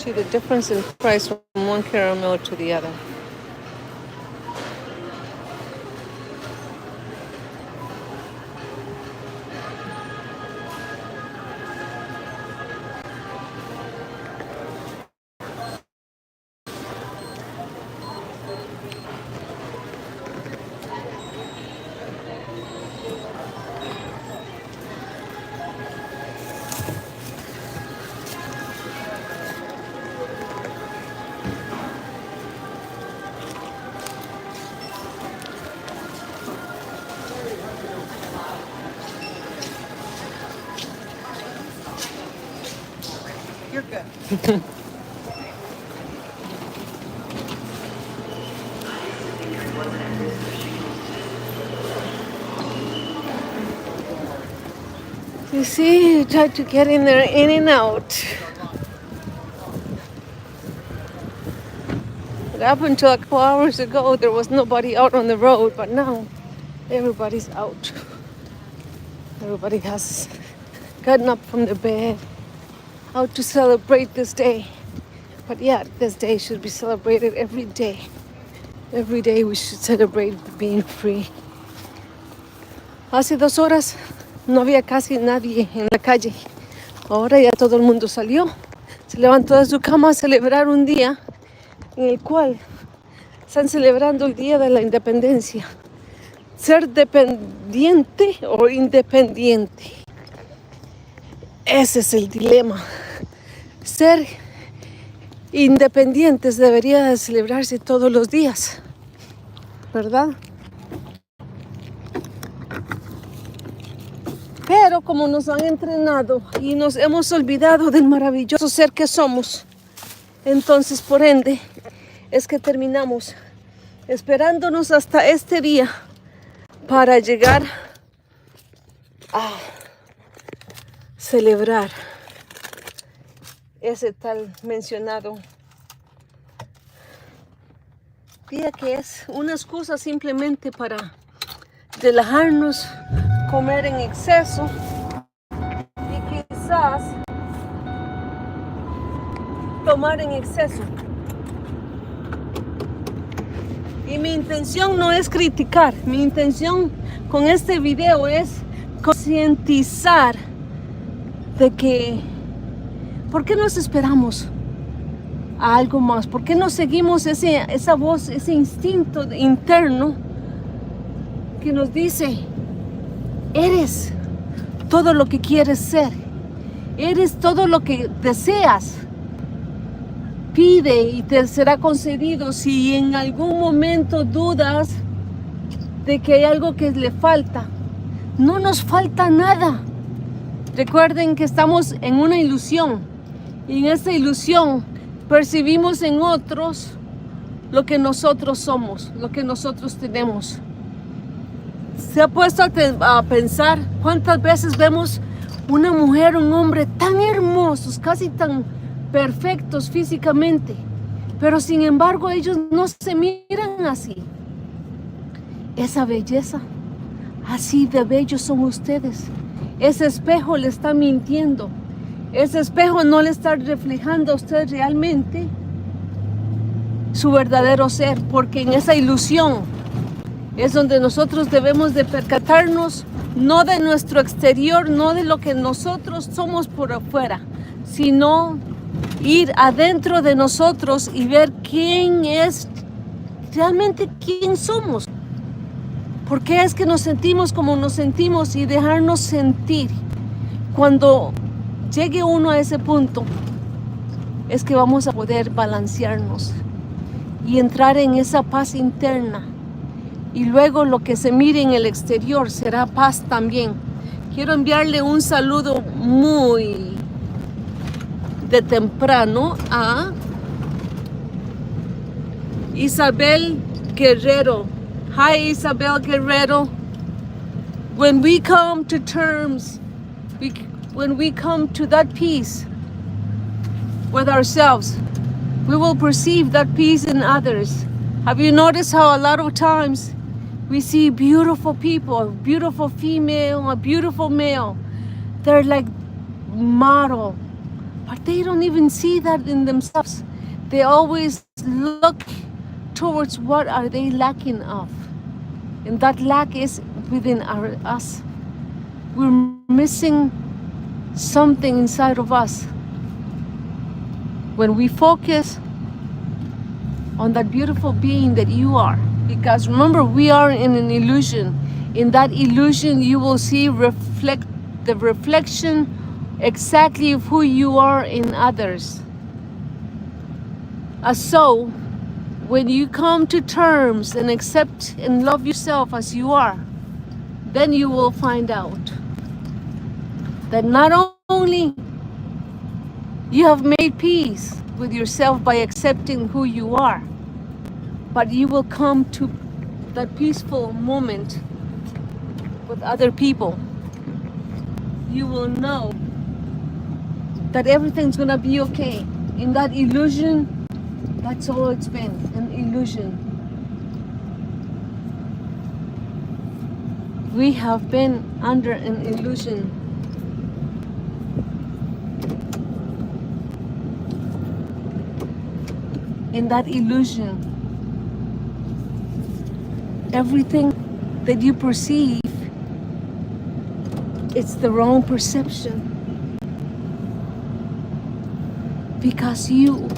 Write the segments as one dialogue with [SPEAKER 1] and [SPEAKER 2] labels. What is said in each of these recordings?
[SPEAKER 1] See the difference in price from one caramel to the other.
[SPEAKER 2] You're good.
[SPEAKER 1] You see, you try to get in there, in and out. It happened till a couple hours ago. There was nobody out on the road, but now everybody's out. Everybody has gotten up from the bed, out to celebrate this day. But yeah, this day should be celebrated every day. Every day we should celebrate being free. Hace 2 horas no había casi nadie en la calle. Ahora ya todo el mundo salió. Se levantó de su cama a celebrar un día en el cual están celebrando el Día de la Independencia. Ser dependiente o independiente. Ese es el dilema. Ser independientes debería de celebrarse todos los días, ¿verdad? Pero como nos han entrenado y nos hemos olvidado del maravilloso ser que somos, entonces por ende es que terminamos esperándonos hasta este día para llegar a celebrar ese tal mencionado día, que es una excusa simplemente para relajarnos, comer en exceso y quizás tomar en exceso. Y mi intención no es criticar, mi intención con este video es concientizar de que ¿por qué nos esperamos a algo más? ¿Por qué no seguimos esa voz, ese instinto interno que nos dice: eres todo lo que quieres ser, eres todo lo que deseas? Pide y te será concedido. Si en algún momento dudas de que hay algo que le falta, no nos falta nada. Recuerden que estamos en una ilusión y en esa ilusión percibimos en otros lo que nosotros somos, lo que nosotros tenemos. ¿Se ha puesto a pensar cuántas veces vemos una mujer, un hombre tan hermosos, casi tan perfectos físicamente, pero sin embargo ellos no se miran así? Esa belleza, así de bellos son ustedes. Ese espejo le está mintiendo. Ese espejo no le está reflejando a usted realmente su verdadero ser, porque en esa ilusión es donde nosotros debemos de percatarnos, no de nuestro exterior, no de lo que nosotros somos por afuera, sino ir adentro de nosotros y ver quién es realmente, quién somos. ¿Por qué es que nos sentimos como nos sentimos? Y dejarnos sentir. Cuando llegue uno a ese punto, es que vamos a poder balancearnos y entrar en esa paz interna. Y luego lo que se mire en el exterior será paz también. Quiero enviarle un saludo muy de temprano a Isabel Guerrero. Hi, Isabel Guerrero. When we come to terms, when we come to that peace with ourselves, we will perceive that peace in others. Have you noticed how a lot of times we see beautiful people, a beautiful female, a beautiful male? They're like model, But they don't even see that in themselves. They always look towards what are they lacking of. And that lack is within us. We're missing something inside of us. When we focus on that beautiful being that you are, because remember, we are in an illusion. In that illusion, you will see the reflection exactly of who you are in others. So, when you come to terms and accept and love yourself as you are, then you will find out that not only you have made peace with yourself by accepting who you are, but you will come to that peaceful moment with other people. You will know that everything's gonna be okay. In that illusion, that's all it's been, an illusion. We have been under an illusion. In that illusion, everything that you perceive, it's the wrong perception. Because you,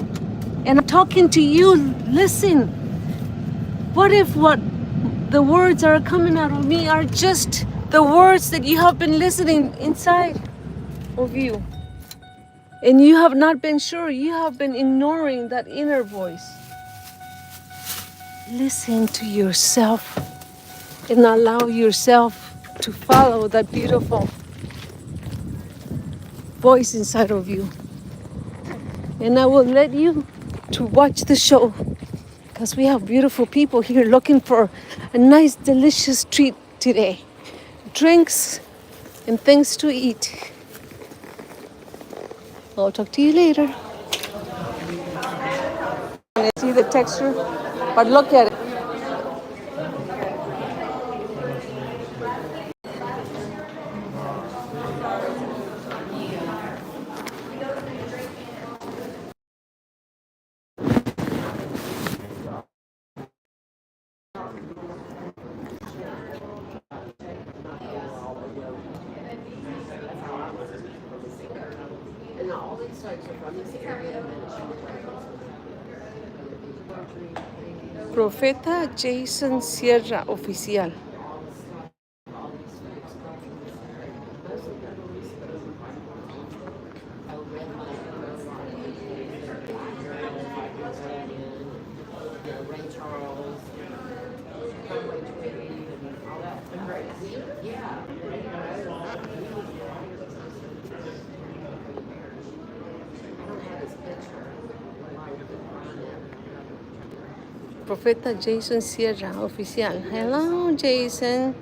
[SPEAKER 1] and I'm talking to you, listen. What if what the words that are coming out of me are just the words that you have been listening inside of you? And you have not been sure, you have been ignoring that inner voice. Listen to yourself and allow yourself to follow that beautiful voice inside of you. And I will let you to watch the show, because we have beautiful people here looking for a nice, delicious treat today. Drinks and things to eat. I'll talk to you later. See the texture, but look at it. Profeta Jason Sierra Oficial. Profeta Jason Sierra Oficial. Hello, Jason.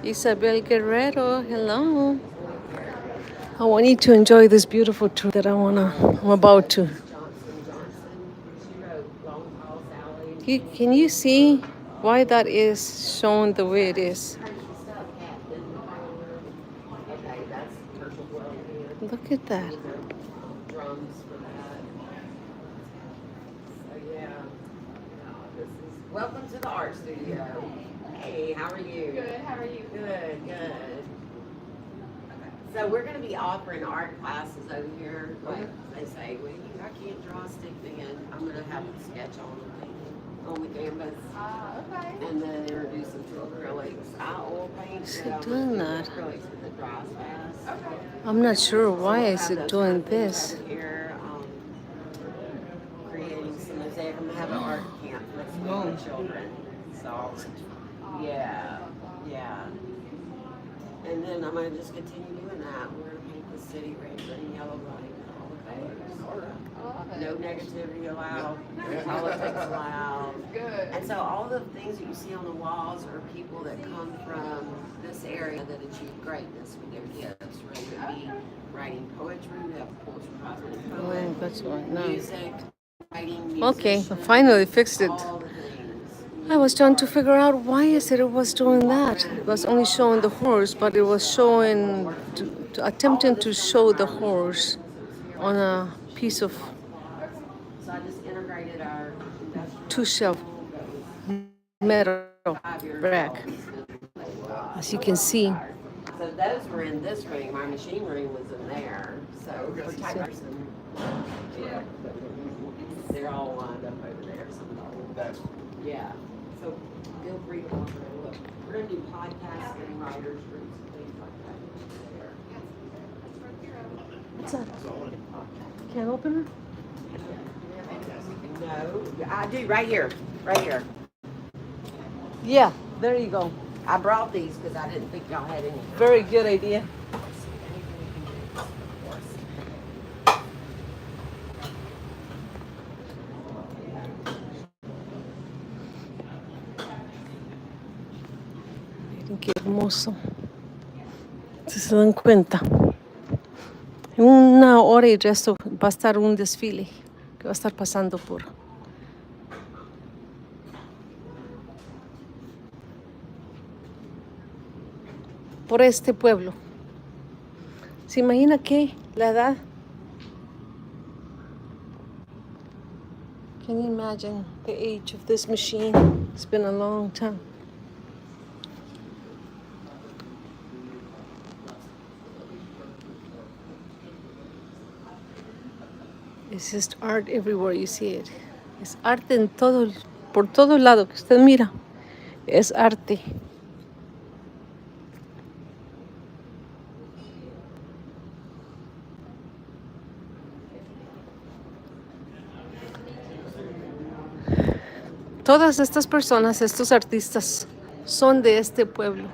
[SPEAKER 1] Isabel Guerrero, hello. I want you to enjoy this beautiful tour that I'm about to. Can you see why that is shown the way it is? Look at that.
[SPEAKER 2] Welcome to the art studio. Hey, how are you?
[SPEAKER 3] Good, how are you?
[SPEAKER 2] Good, good. So we're going to be offering art classes over here. Like they say, well, I can't draw a stick figure. I'm going to have them sketch on the canvas.
[SPEAKER 3] Okay.
[SPEAKER 2] And then introduce them to acrylics. I oil paint.
[SPEAKER 1] Is it doing that?
[SPEAKER 2] Acrylics with the dries fast.
[SPEAKER 3] Okay.
[SPEAKER 1] I'm not sure why
[SPEAKER 2] So we'll
[SPEAKER 1] is
[SPEAKER 2] have
[SPEAKER 1] it
[SPEAKER 2] those
[SPEAKER 1] doing
[SPEAKER 2] kind of things
[SPEAKER 1] this.
[SPEAKER 2] over here, creating some mosaic. I'm gonna have an art camp next week with children. So yeah. And then I'm gonna just continue doing that. We're gonna paint the city red, green, yellow, white, all the colors. No negativity allowed. No politics allowed.
[SPEAKER 3] Good.
[SPEAKER 2] And so all the things that you see on the walls are people that come from this area that achieve greatness with their gifts. Whether it be writing poetry, we have poetry prize winning
[SPEAKER 1] Oh,
[SPEAKER 2] poets,
[SPEAKER 1] that's one. No.
[SPEAKER 2] music, writing,
[SPEAKER 1] Okay,
[SPEAKER 2] musicians,
[SPEAKER 1] I finally fixed it.
[SPEAKER 2] all the things.
[SPEAKER 1] I was trying to figure out why is it was doing that. It was only showing the horse, but it was showing, attempting to show the horse on a piece of
[SPEAKER 2] So I just integrated our
[SPEAKER 1] two-shelf metal rack, as you can see.
[SPEAKER 2] So those were in this room. Our machine room was in there. So for typers and they're all lined up over there. So yeah. So feel free to walk around. Look, we're gonna do podcasts and writers groups and things like that.
[SPEAKER 1] What's that? Can opener?
[SPEAKER 2] No, I do right here, right here.
[SPEAKER 1] Yeah, there you go.
[SPEAKER 2] I brought these because I didn't think y'all had any.
[SPEAKER 1] Very good idea. Miren qué hermoso. Si se dan cuenta. En 1 hora y resto va a estar un desfile que va a estar pasando por este pueblo. ¿Se imagina que la edad? Can you imagine the age of this machine? It's been a long time. It's just art everywhere you see it. Es arte en todo, por todo lado que usted mira. Es arte. Todas estas personas, estos artistas, son de este pueblo.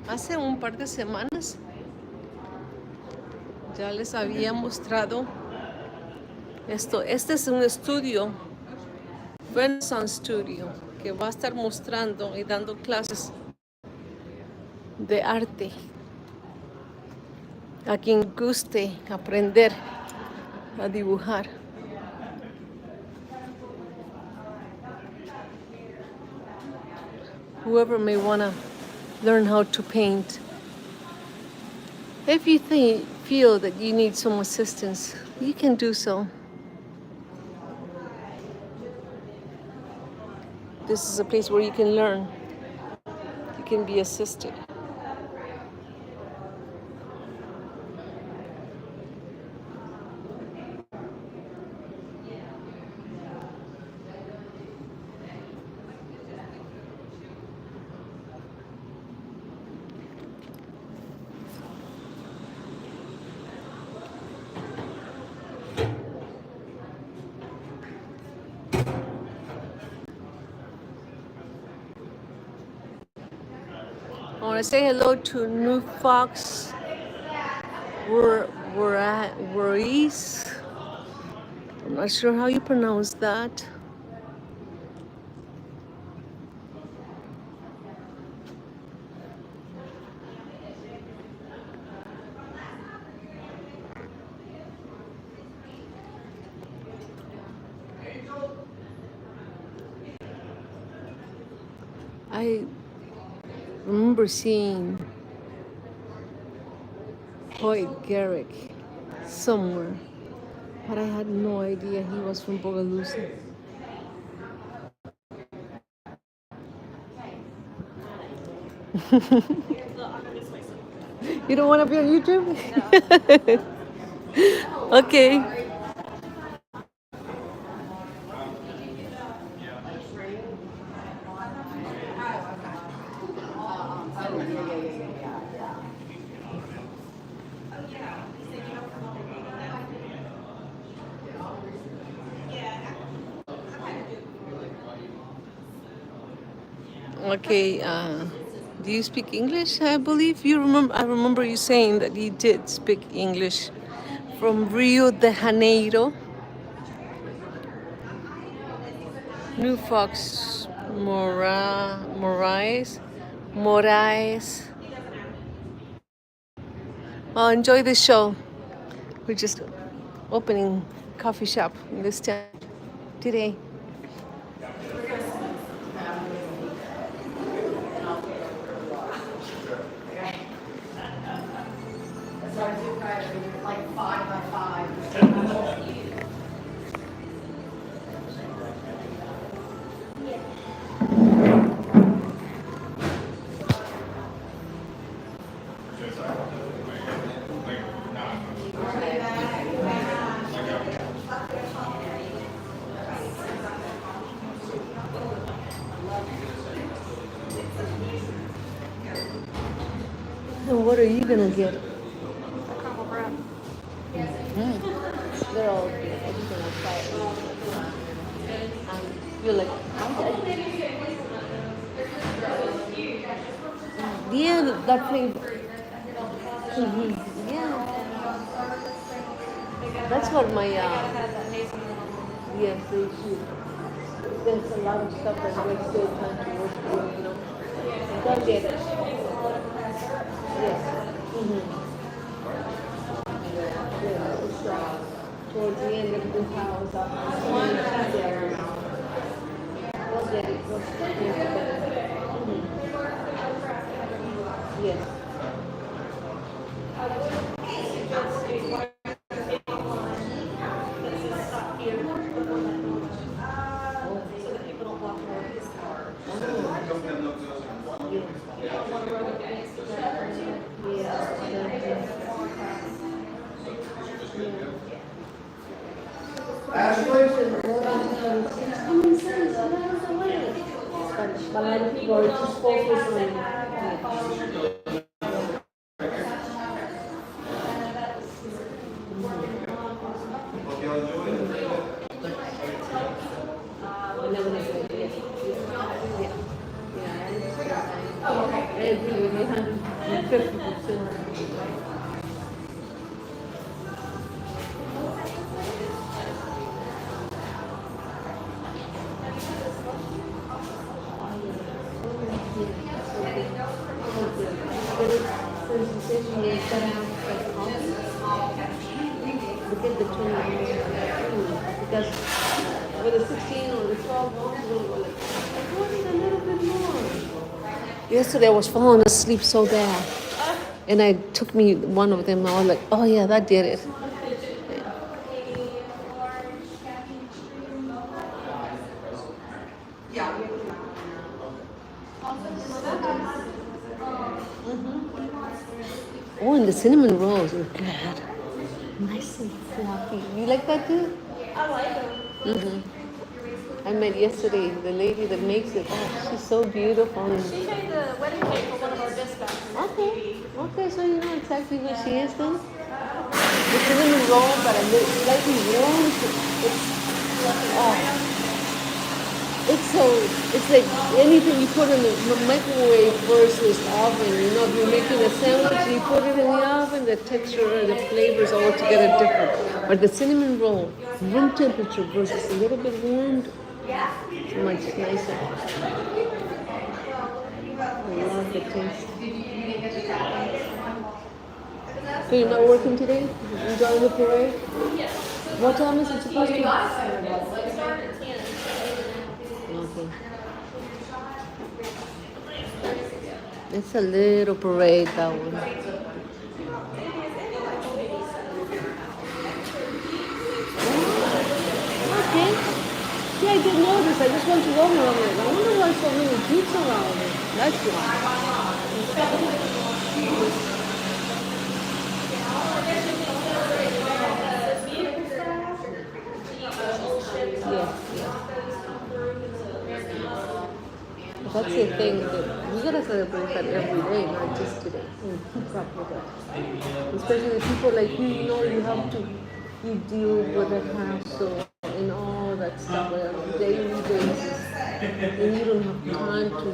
[SPEAKER 1] Hace un par de semanas ya les había mostrado esto. Este es un estudio, Renaissance Studio, que va a estar mostrando y dando clases de arte a quien guste aprender a dibujar. Whoever may want to learn how to paint. If you feel that you need some assistance, you can do so. This is a place where you can learn. You can be assisted. I want to say hello to New Fox Ruiz. I'm not sure how you pronounce that. I remember seeing Hoyt Garrick somewhere, but I had no idea he was from Bogalusa. You don't want to be on YouTube? No. Okay. Okay, do you speak English? I believe you remember. I remember you saying that you did speak English. From Rio de Janeiro. New Fox Moraes. Well, enjoy the show. We're just opening coffee shop in this town today. And what are you gonna get? They're all good. I just wanna try it. You're like, yeah, that flavor. Yeah, that's what my yes, they should. There's a lot of stuff that we're still trying to work through, you know. Don't get it. Yes. Yeah, it's towards the end of this house. We'll get it. We'll get it. Yes. But a lot of people are just focused on because with the 16 or the 12 ones, we were like, I wanted a little bit more. Yesterday I was falling asleep so bad, and I took me one of them. I was like, oh yeah, that did it. Oh, and the cinnamon rolls are good. Nice and fluffy. You like that too?
[SPEAKER 3] I like them.
[SPEAKER 1] I met yesterday the lady that makes it. Oh, she's so beautiful.
[SPEAKER 3] She made the wedding cake for one of our dispatchers.
[SPEAKER 1] Okay, so you know exactly who she is then? The cinnamon roll, but a little slightly warm. It's like anything you put in the microwave versus oven. You know, if you're making a sandwich, you put it in the oven, the texture and the flavor is altogether different. But the cinnamon roll, room temperature versus a little bit warmed, it's much nicer. I love the taste. So you're not working today? Enjoying the parade?
[SPEAKER 3] Yes.
[SPEAKER 1] What time is it supposed to be?
[SPEAKER 3] It started at 10.
[SPEAKER 1] Okay. It's a little parade, that one. Okay. Yeah, I did notice. I just went to Rome and I'm like, I wonder why so many Jeeps around here. That's good. Yeah. That's the thing, that we gotta celebrate that every day, not just today. And keep up with it. Especially people like you know, you have to, you deal with the hassle and all that stuff on a daily basis. And you don't have time to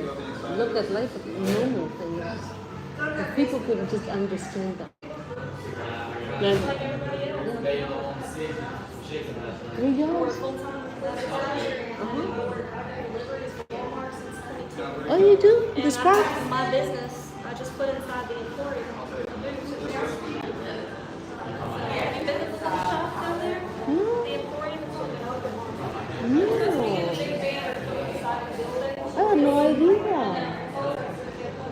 [SPEAKER 1] look at life as normal things. If people could just understand that. Then, 3 years? Oh, you do? The spark?
[SPEAKER 3] My business, I just put inside the emporium. Have you been to the shop down there?
[SPEAKER 1] No.
[SPEAKER 3] The emporium is looking open.
[SPEAKER 1] No. I had no idea.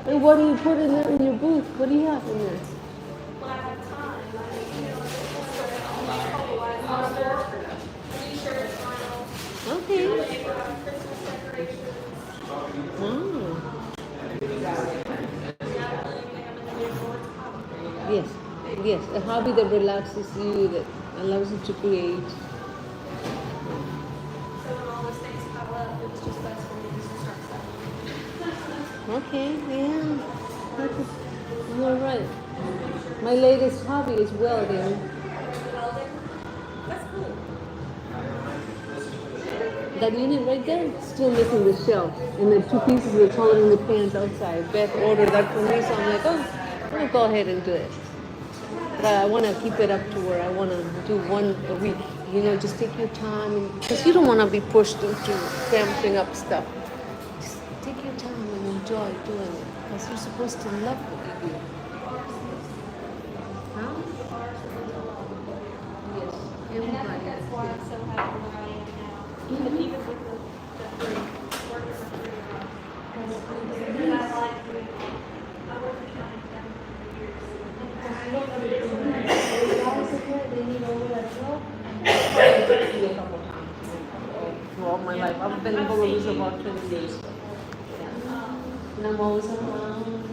[SPEAKER 1] And what do you put in there in your booth? What do you have in there?
[SPEAKER 3] When I have time, t-shirts, vinyl,
[SPEAKER 1] Okay.
[SPEAKER 3] Christmas decorations.
[SPEAKER 1] Wow. Yes. Yes. A hobby that relaxes you, that allows you to create.
[SPEAKER 3] So when all those things pile up, it was just best for me to start selling.
[SPEAKER 1] Okay. Yeah. You're right. My latest hobby is welding.
[SPEAKER 3] Welding. That's cool.
[SPEAKER 1] That unit right there, still missing the shelf. And the two pieces are taller than the pants outside. Beth ordered that for me, so I'm like, oh, I'm gonna go ahead and do it. But I want to keep it up to where I want to do one a week. You know, just take your time, because you don't want to be pushed into cramping up stuff. Just take your time and enjoy doing it, because you're supposed to love what you do. Huh? Yes,
[SPEAKER 3] And I think
[SPEAKER 1] everybody.
[SPEAKER 3] that's why I'm so happy where I am now. Even with the working for free. Because I like doing it. I wasn't trying to do it for years.
[SPEAKER 1] For all my life, I've been in Belarus about 20 years. And I'm always around.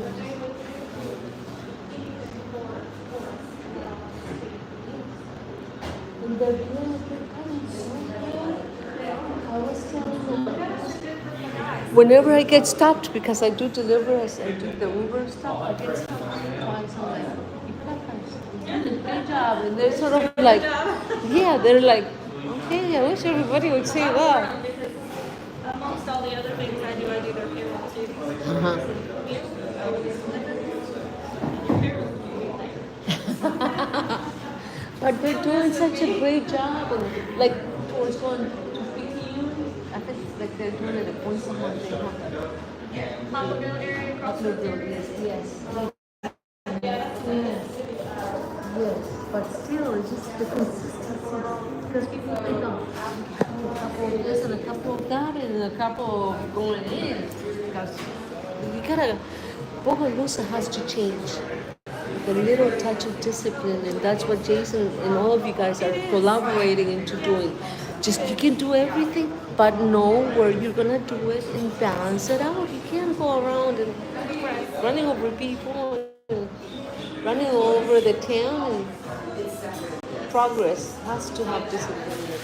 [SPEAKER 1] And they're doing so good. I was telling them, whenever I get stopped, because I do deliver, I do the Uber stuff, I get stopped twice. I'm like, you did a great job. And they're sort of like, yeah, they're like, okay, I wish everybody would say that.
[SPEAKER 3] Amongst all the other things I do their payroll too.
[SPEAKER 1] Uh-huh. But they're doing such a great job, and like towards going to PTU, I think like they're doing it at once a month. They have
[SPEAKER 3] Possibility across the board.
[SPEAKER 1] yes. Yes, but still, it's just the consistency. Because people think of a couple of this and a couple of that and a couple of going in. Because you gotta, Bogalusa has to change. The little touch of discipline, and that's what Jason and all of you guys are collaborating into doing. Just you can do everything, but know where you're gonna do it and balance it out. You can't go around and running over people and running over the town. And progress has to have discipline in it.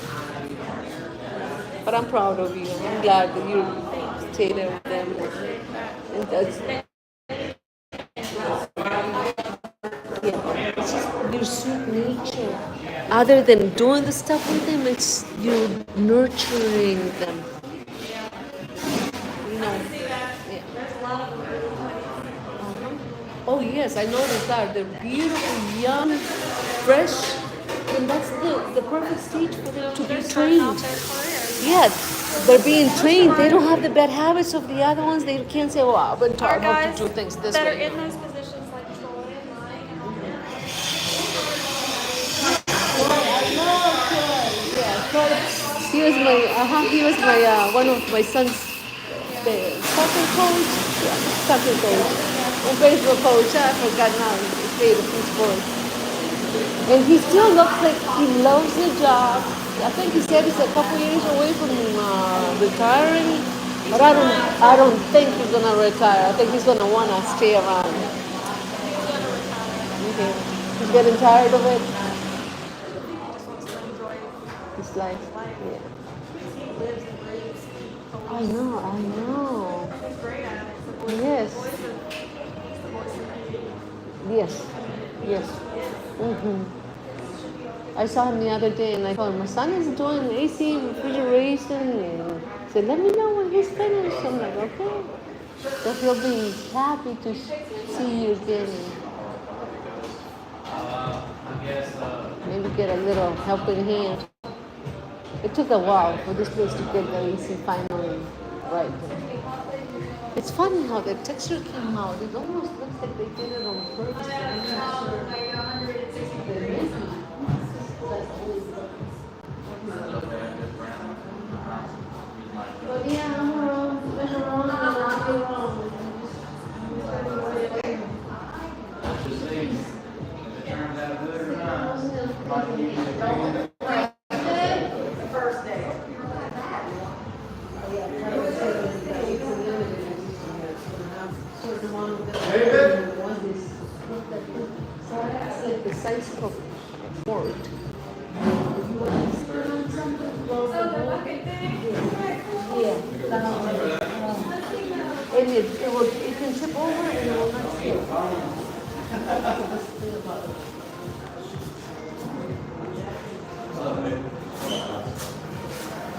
[SPEAKER 1] But I'm proud of you. I'm glad that you stayed there with them. And that's it's just your sweet nature. Other than doing the stuff with them, it's you nurturing them. You know. Yeah. Oh yes, I noticed that. They're beautiful, young, fresh. And that's the perfect stage for them to be trained. Yes, they're being trained. They don't have the bad habits of the other ones. They can't say, "Oh, I've been taught how to do things this
[SPEAKER 3] that
[SPEAKER 1] way."
[SPEAKER 3] are in those positions like Troy and Mike and all them.
[SPEAKER 1] He was my one of my son's soccer coach. Yeah, soccer coach. And baseball coach. I forgot now. He played a few sports. And he still looks like he loves the job. I think he said he's a couple years away from retiring. But I don't think he's gonna retire. I think he's gonna wanna stay around. Okay. He's getting tired of it. His life. Yeah. I know. Yes. Yes. Mm-hmm. I saw him the other day and I told him, my son is doing AC refrigeration, and he said, let me know when he's finished. I'm like, okay. So he'll be happy to see you again and maybe get a little helping hand. It took a while for this place to get the AC finally right. It's funny how the texture came out. It almost looks like they did it on purpose. I'm not sure. But yeah, I'm around, been around, and I'll be around. The size of a board. And it can tip over and it will not slip.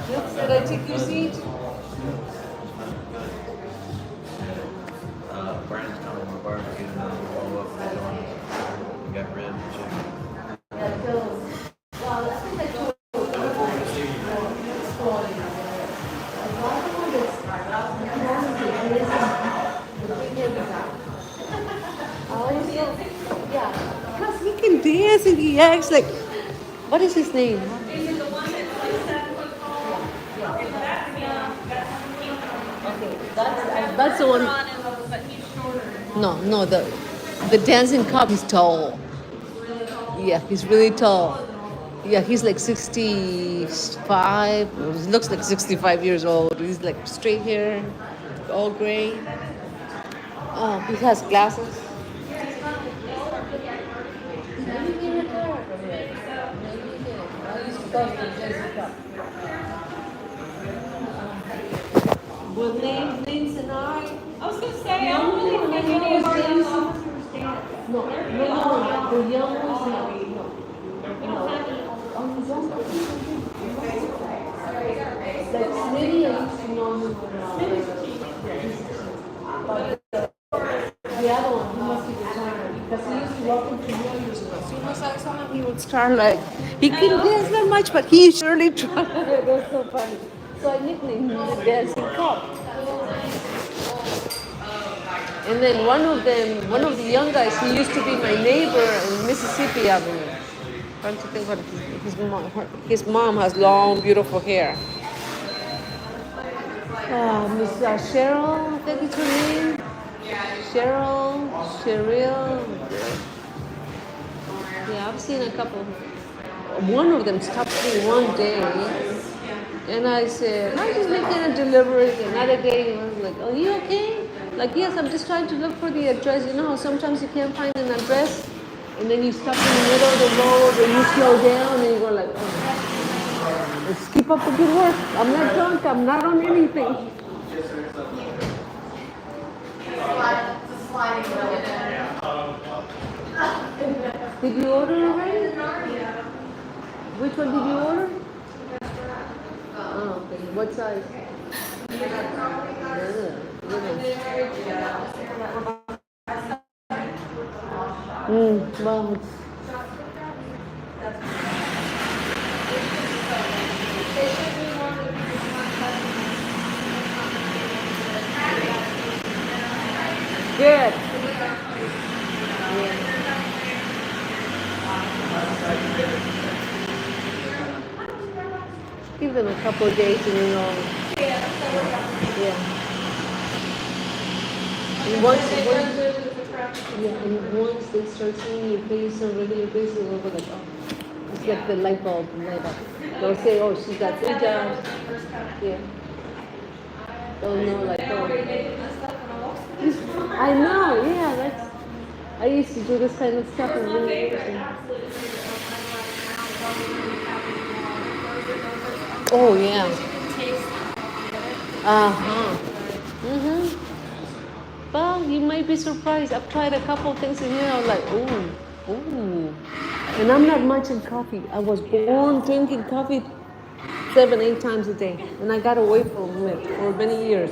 [SPEAKER 1] Yep, did I take your seat?
[SPEAKER 4] Brandon's coming to my barbecue and then we'll follow up with on. We got ribs and chicken.
[SPEAKER 1] Yeah, because he can dance and he acts like, what is his name? Okay, that's the one. No, the dancing cop is tall. Yeah, he's really tall. Yeah, he's like 65. He looks like 65 years old. He's like straight hair, all gray. Oh, he has glasses. Well, names and I.
[SPEAKER 3] I was gonna say, I don't really think any of our young officers dance.
[SPEAKER 1] No, the young ones, no. Oh, he's young. Like Smitty, I used to know him when the other one, he must be retired because he used to walk into years ago. As soon as I saw him, he would start like, he couldn't dance that much, but he surely tried. It was so funny. So I nicknamed him the dancing cop. And then one of the young guys, he used to be my neighbor in Mississippi Avenue. Trying to think what his mom has long, beautiful hair. Miss Cheryl, I think it's her name. Cheryl. Yeah, I've seen a couple. One of them stopped me one day, and I said, I'm just making a delivery. Another day, I was like, are you okay? Like, yes, I'm just trying to look for the address. You know how sometimes you can't find an address, and then you stop in the middle of the road, and you slow down, and you go like, oh. Let's keep up the good work. I'm not drunk. I'm not on anything. Did you order already? Which one did you order? Oh, okay. What size? Well, good. Give them a couple of days and you know. Yeah. And once they start seeing your face on a regular basis, they'll go like, oh, it's like the light bulb light up. They'll say, oh, she's got 3 jobs. Yeah. They'll know like, oh. I know, yeah, I used to do this kind of stuff in university. Oh yeah. Well, you might be surprised. I've tried a couple of things in here. I'm like, ooh. And I'm not much in coffee. I was born drinking coffee 7-8 times a day, and I got away from it for many years.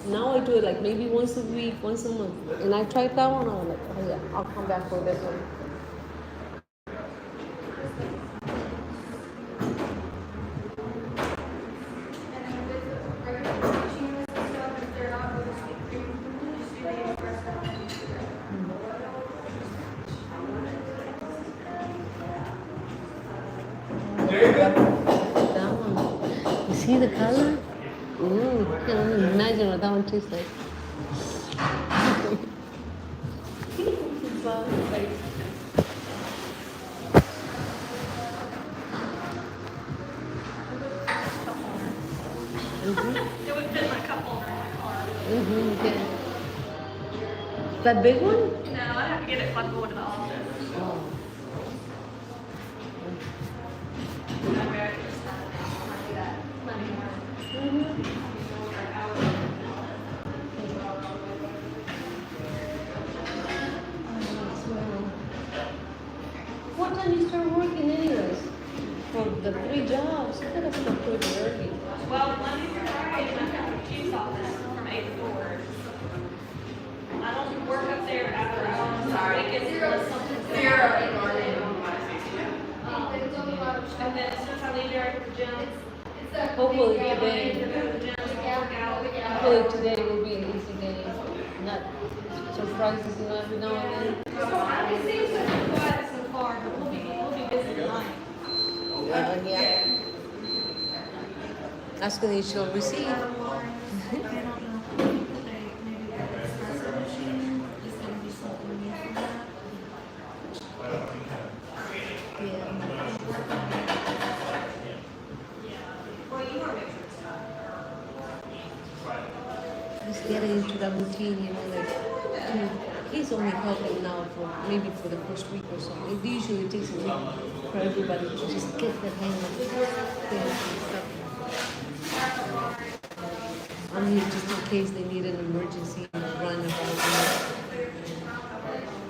[SPEAKER 1] Now I do it like maybe once a week, once a month. And I tried that one. I was like, oh yeah, I'll come back for this one. See the color? Ooh, I can't even imagine what that one tastes like.
[SPEAKER 3] It would fit my cup holder in my car.
[SPEAKER 1] Okay. That big one?
[SPEAKER 3] No, I'd have to get it if I'm going to the office.
[SPEAKER 1] Oh.
[SPEAKER 3] Maybe I could just do that Monday morning.
[SPEAKER 1] What time you start working anyways? For the 3 jobs, you gotta start pretty early.
[SPEAKER 3] Well, Monday through Friday, I'm at the chief's office from 8 to 4. I don't work up there after hours. Weekends unless something's and then as soon as I leave there at the gym,
[SPEAKER 1] Hopefully today,
[SPEAKER 3] the gym, work out.
[SPEAKER 1] hopefully today will be an easy day. Not surprises, you know, every now and then.
[SPEAKER 3] So I can see it's been quiet so far, but we'll be busy tonight.
[SPEAKER 1] Yeah. Ask and you shall receive. Just getting into that routine, you know, like he's only helping now for maybe for the first week or so. It usually takes a week for everybody to just get the hang of things and stuff. I'm here just in case they need an emergency run about.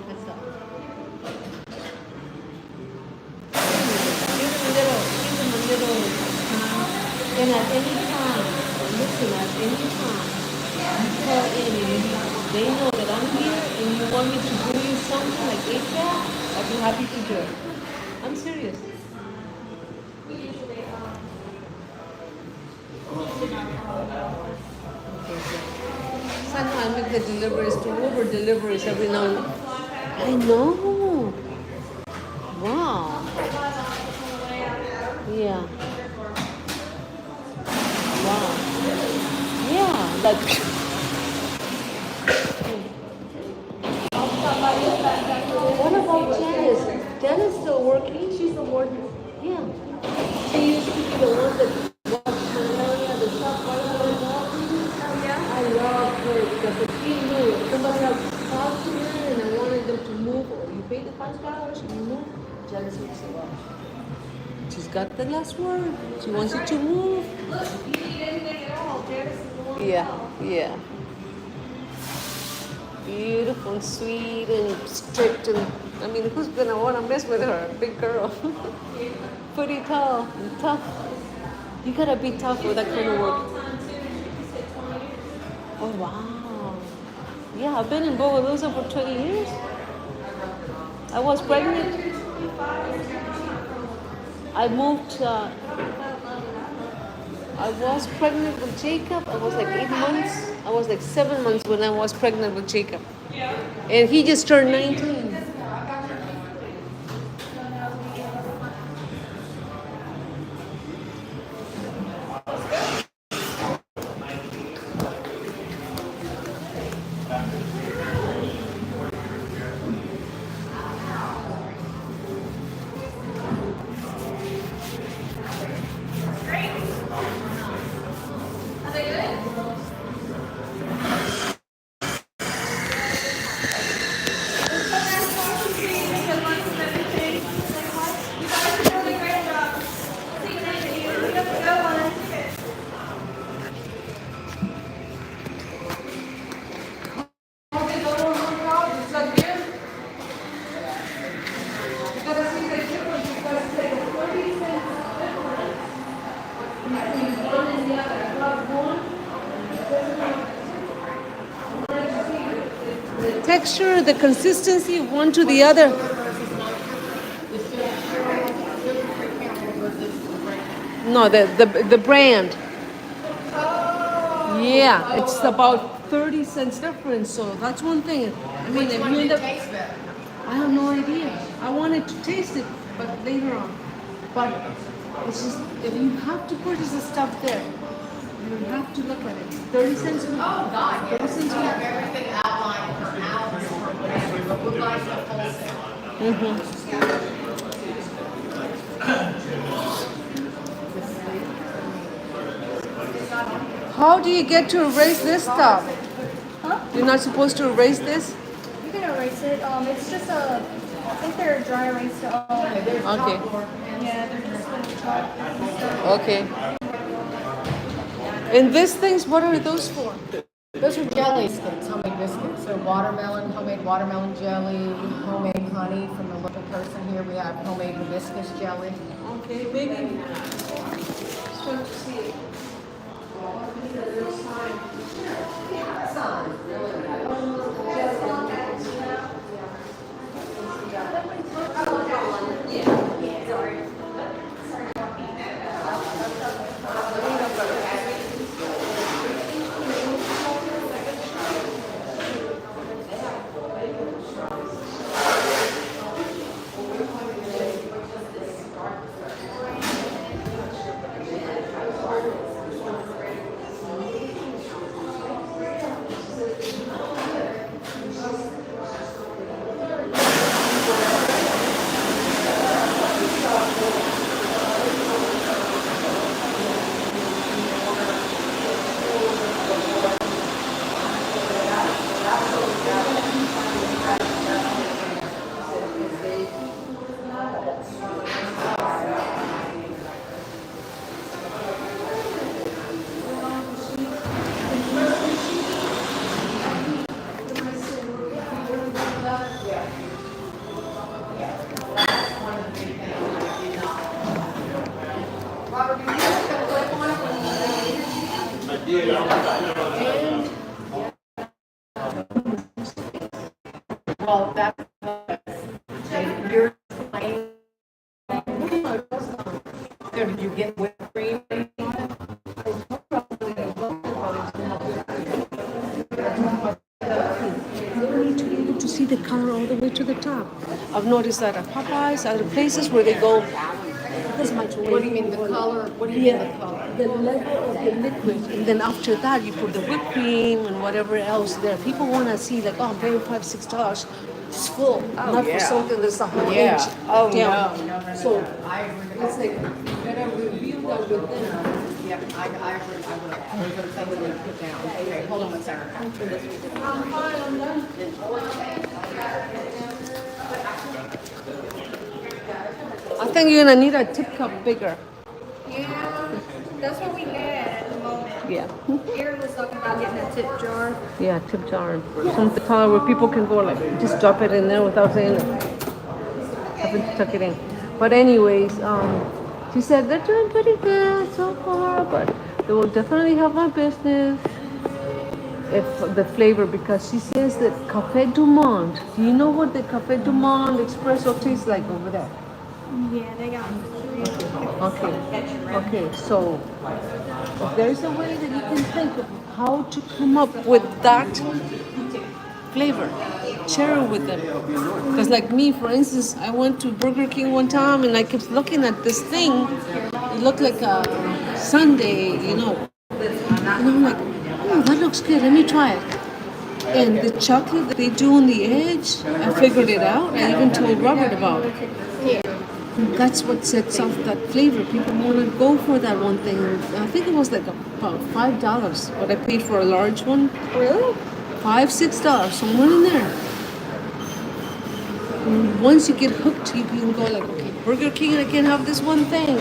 [SPEAKER 1] That's all. Give them a little time, and at any time, listen, at any time, you call in and they know that I'm here and you want me to bring you something like ASAP, I'd be happy to do it. I'm serious. Sometimes I make the deliveries to Uber deliveries every now and then. I know. Wow. Yeah. Wow. Yeah. Like. What about Janice? Janice still working? She's still working. Yeah. She used to be the one that watched Malaria, the stuff right on the wall. I love her because if she knew somebody else talked to her and I wanted them to move, or you pay the $5 and you move, Janice would say, well, she's got the last word. She wants you to move.
[SPEAKER 3] Look, if you need anything at all, Janice is the one.
[SPEAKER 1] Yeah. Beautiful and sweet and strict and I mean who's gonna wanna mess with her? Big girl. Pretty tall and tough. You gotta be tough for that kind of work. Oh wow. Yeah, I've been in Bogalusa for 20 years. I was pregnant. I moved I was pregnant with Jacob. I was like 8 months. I was like 7 months when I was pregnant with Jacob. And he just turned 19. Texture, the consistency of one to the other. No, the brand. Yeah, it's about 30 cents difference, so that's one thing. I mean, if you end up, I have no idea. I wanted to taste it, but later on. But It's just, if you have to purchase the stuff there, you have to look at it. 30 cents more. Oh, God, 30 cents more.
[SPEAKER 2] Everything outlined per ounce or whatever, but we'd like the wholesale.
[SPEAKER 1] How do you get to erase this stuff?
[SPEAKER 3] Huh?
[SPEAKER 1] You're not supposed to erase this?
[SPEAKER 3] You can erase it. It's just a, I think they're dry erase.
[SPEAKER 1] Okay.
[SPEAKER 3] Yeah, they're just little chalk.
[SPEAKER 1] Okay. And these things, what are those for?
[SPEAKER 2] Those are jelly sticks, homemade biscuits. So watermelon, homemade watermelon jelly, homemade honey from the local person here. We have homemade hibiscus jelly.
[SPEAKER 1] Okay, maybe. So to see.
[SPEAKER 2] Well, that's you're so did you get whipped cream?
[SPEAKER 1] To see the color all the way to the top. I've noticed that at Popeyes, other places where they go this much away.
[SPEAKER 2] What do you mean the color? What do you mean the color?
[SPEAKER 1] The level of the liquid, and then after that you put the whipped cream and whatever else there. People want to see like, oh, I'm paying $5-6. It's full, not for something that's a whole inch.
[SPEAKER 2] Oh
[SPEAKER 1] down.
[SPEAKER 2] no.
[SPEAKER 1] So
[SPEAKER 2] I agree.
[SPEAKER 1] it's like you gotta review that with them.
[SPEAKER 2] Yep, I agree. I would. Those are things we put down. Okay, hold on one second.
[SPEAKER 1] I'm fine, I'm done. I think you're gonna need a tip cup bigger.
[SPEAKER 3] Yeah, that's what we had at the moment.
[SPEAKER 1] Yeah.
[SPEAKER 3] Aaron was talking about getting a tip jar.
[SPEAKER 1] Yeah, tip jar. Something color where people can go like just drop it in there without saying having to tuck it in. But anyways, she said they're doing pretty good so far, but they will definitely have my business if the flavor, because she says that Café Du Monde. Do you know what the Café Du Monde espresso tastes like over there?
[SPEAKER 3] Yeah, they got
[SPEAKER 1] Okay, so if there's a way that you can think of how to come up with that flavor, share it with them. Because like me, for instance, I went to Burger King one time and I kept looking at this thing. It looked like a sundae, you know. And I'm like, oh, that looks good. Let me try it. And the chocolate that they do on the edge, I figured it out. I even told Robert about it. That's what sets off that flavor. People want to go for that one thing. I think it was like about $5, but I paid for a large one.
[SPEAKER 3] Really?
[SPEAKER 1] $5-6, somewhere in there. And once you get hooked, you can go like, okay, Burger King, I can have this one thing.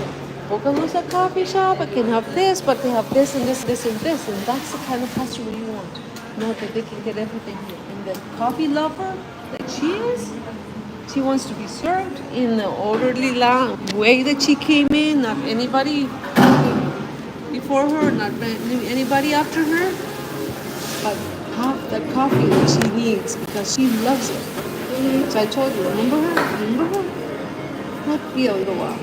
[SPEAKER 1] Bocalusa coffee shop, I can have this, but they have this and this, this and this, and that's the kind of customer you want. Know that they can get everything here. And the coffee lover that she is, she wants to be served in the orderly way that she came in, not anybody before her, not anybody after her, but have the coffee that she needs because she loves it. So I told you, remember her? Remember her? Not be a little while.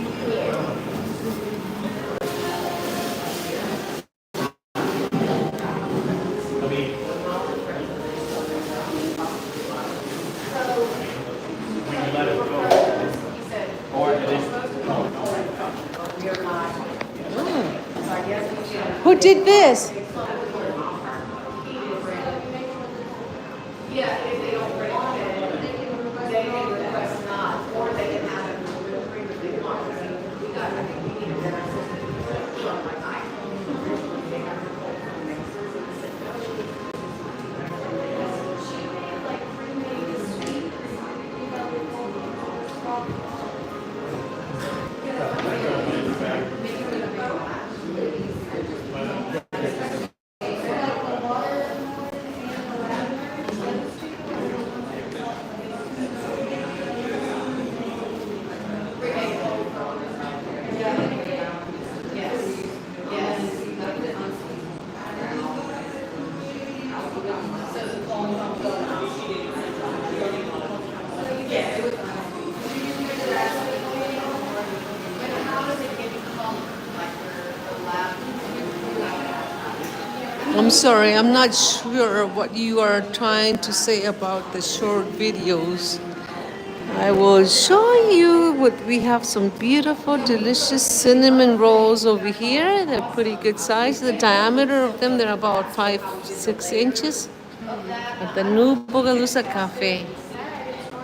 [SPEAKER 1] Who did this? I'm sorry, I'm not sure what you are trying to say about the short videos. I will show you what we have. Some beautiful, delicious cinnamon rolls over here. They're pretty good size. The diameter of them, they're about 5-6 inches. At the new Bogalusa Cafe.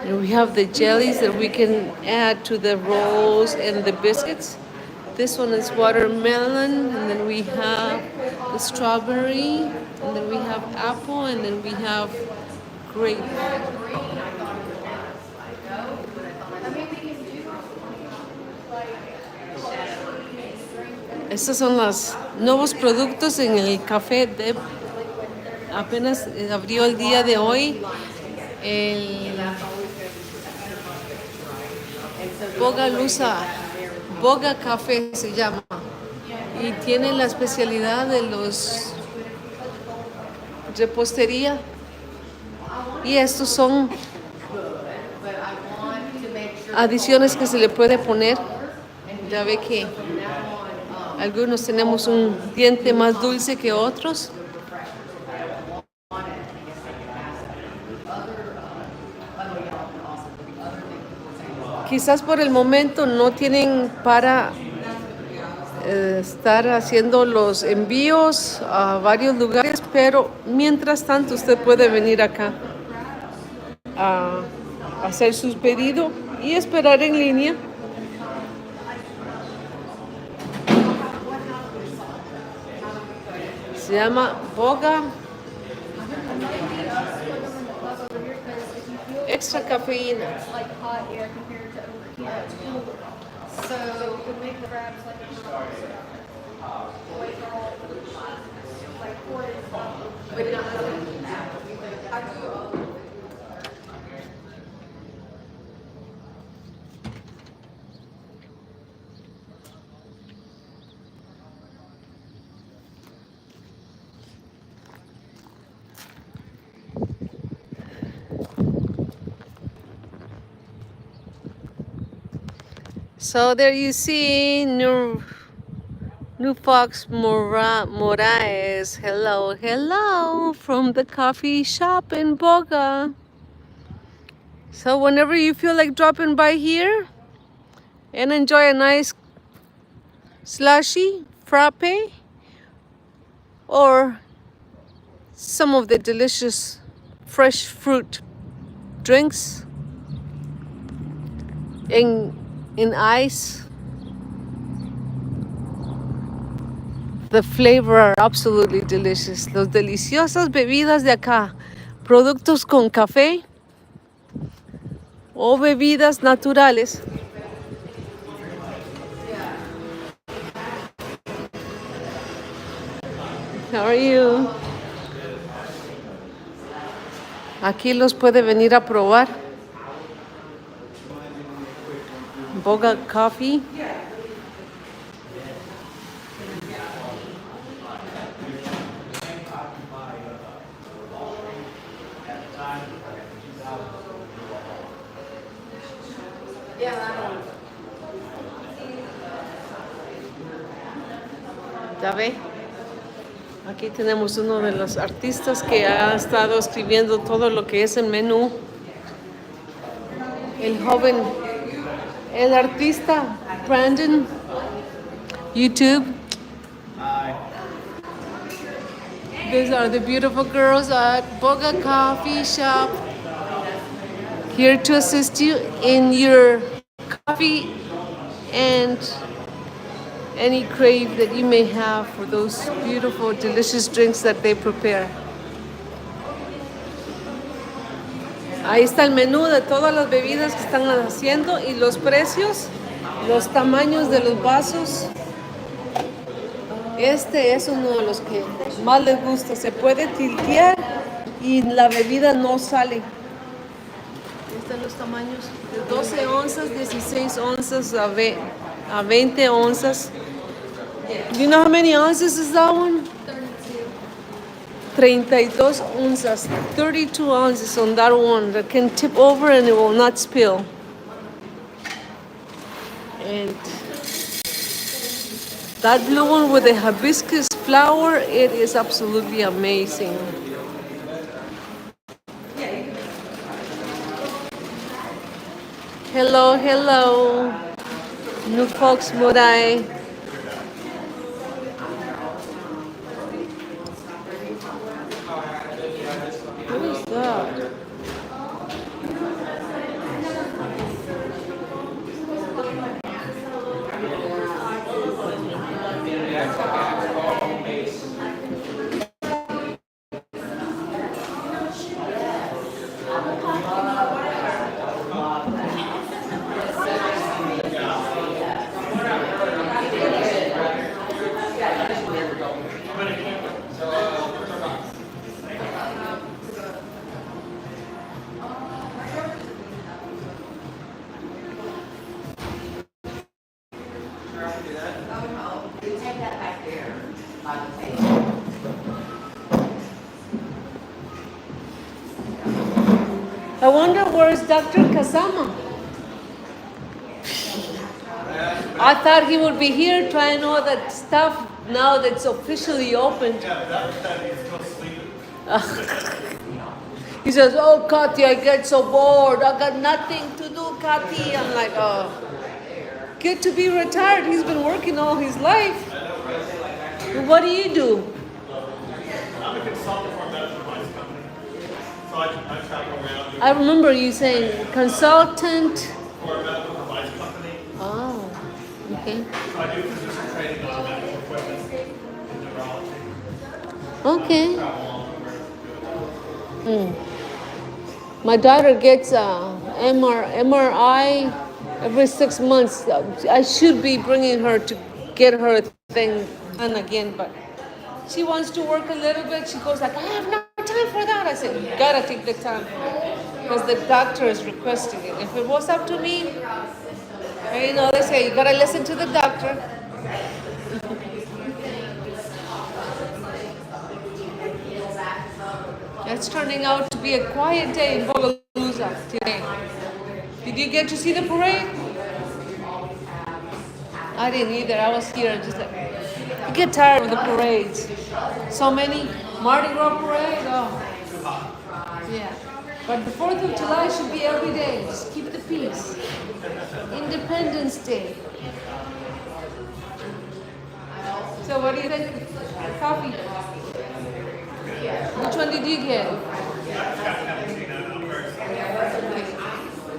[SPEAKER 1] And we have the jellies that we can add to the rolls and the biscuits. This one is watermelon, and then we have the strawberry, and then we have apple, and then we have grape. Estos son los nuevos productos en el café de apenas abrió el día de hoy. El Boga Café se llama, y tiene la especialidad de los repostería, y estos son adiciones que se le puede poner. Ya ve que algunos tenemos un diente más dulce que otros. Quizás por el momento no tienen para estar haciendo los envíos a varios lugares, pero mientras tanto usted puede venir acá a hacer sus pedidos y esperar en línea. Se llama Boga Extra Cafeína.
[SPEAKER 3] So it would make the wraps like a
[SPEAKER 1] So there you see New Fox Moraes. Hello, hello from the coffee shop in Boga. So whenever you feel like dropping by here and enjoy a nice slushy, frappe, or some of the delicious fresh fruit drinks in ice, the flavor are absolutely delicious. Los deliciosas bebidas de acá, productos con café o bebidas naturales. How are you? Aquí los puede venir a probar. Boga Coffee. Ya ve, aquí tenemos uno de los artistas que ha estado escribiendo todo lo que es el menú. El joven, el artista Brandon, YouTube.
[SPEAKER 4] Hi.
[SPEAKER 1] These are the beautiful girls at Boga Coffee Shop, here to assist you in your coffee and any crave that you may have for those beautiful, delicious drinks that they prepare. Ahí está el menú de todas las bebidas que están haciendo y los precios, los tamaños de los vasos. Este es uno de los que más les gusta. Se puede tiltear y la bebida no sale. Ahí están los tamaños de 12 onzas, 16 onzas a 20 onzas. Do you know how many ounces is that one? 32 onzas, 32 ounces on that one that can tip over and it will not spill. And that blue one with the hibiscus flower, it is absolutely amazing. Hello, hello. New folks, Morai. What is that? I wonder where's Dr. Kazama? I thought he would be here trying all that stuff now that it's officially opened. He says, oh, Kati, I get so bored. I got nothing to do, Kati. I'm like, oh, good to be retired. He's been working all his life. What do you do?
[SPEAKER 5] I'm a consultant for a medical device company. So I travel around.
[SPEAKER 1] I remember you saying consultant.
[SPEAKER 5] For a medical device company.
[SPEAKER 1] Oh, okay.
[SPEAKER 5] So I do physician training on medical equipment and neurology.
[SPEAKER 1] Okay.
[SPEAKER 5] Travel all over to do it.
[SPEAKER 1] My daughter gets MRI every 6 months. I should be bringing her to get her thing done again, but she wants to work a little bit. She goes like, I have no time for that. I said, you gotta take the time because the doctor is requesting it. If it was up to me, you know, they say you gotta listen to the doctor. It's turning out to be a quiet day in Bogalusa today. Did you get to see the parade? I didn't either. I was here just like, I get tired of the parades. So many Mardi Gras parade. Oh, yeah. But the 4th of July should be every day. Just keep the peace. Independence Day. So what do you think? Coffee. Which one did you get? Okay.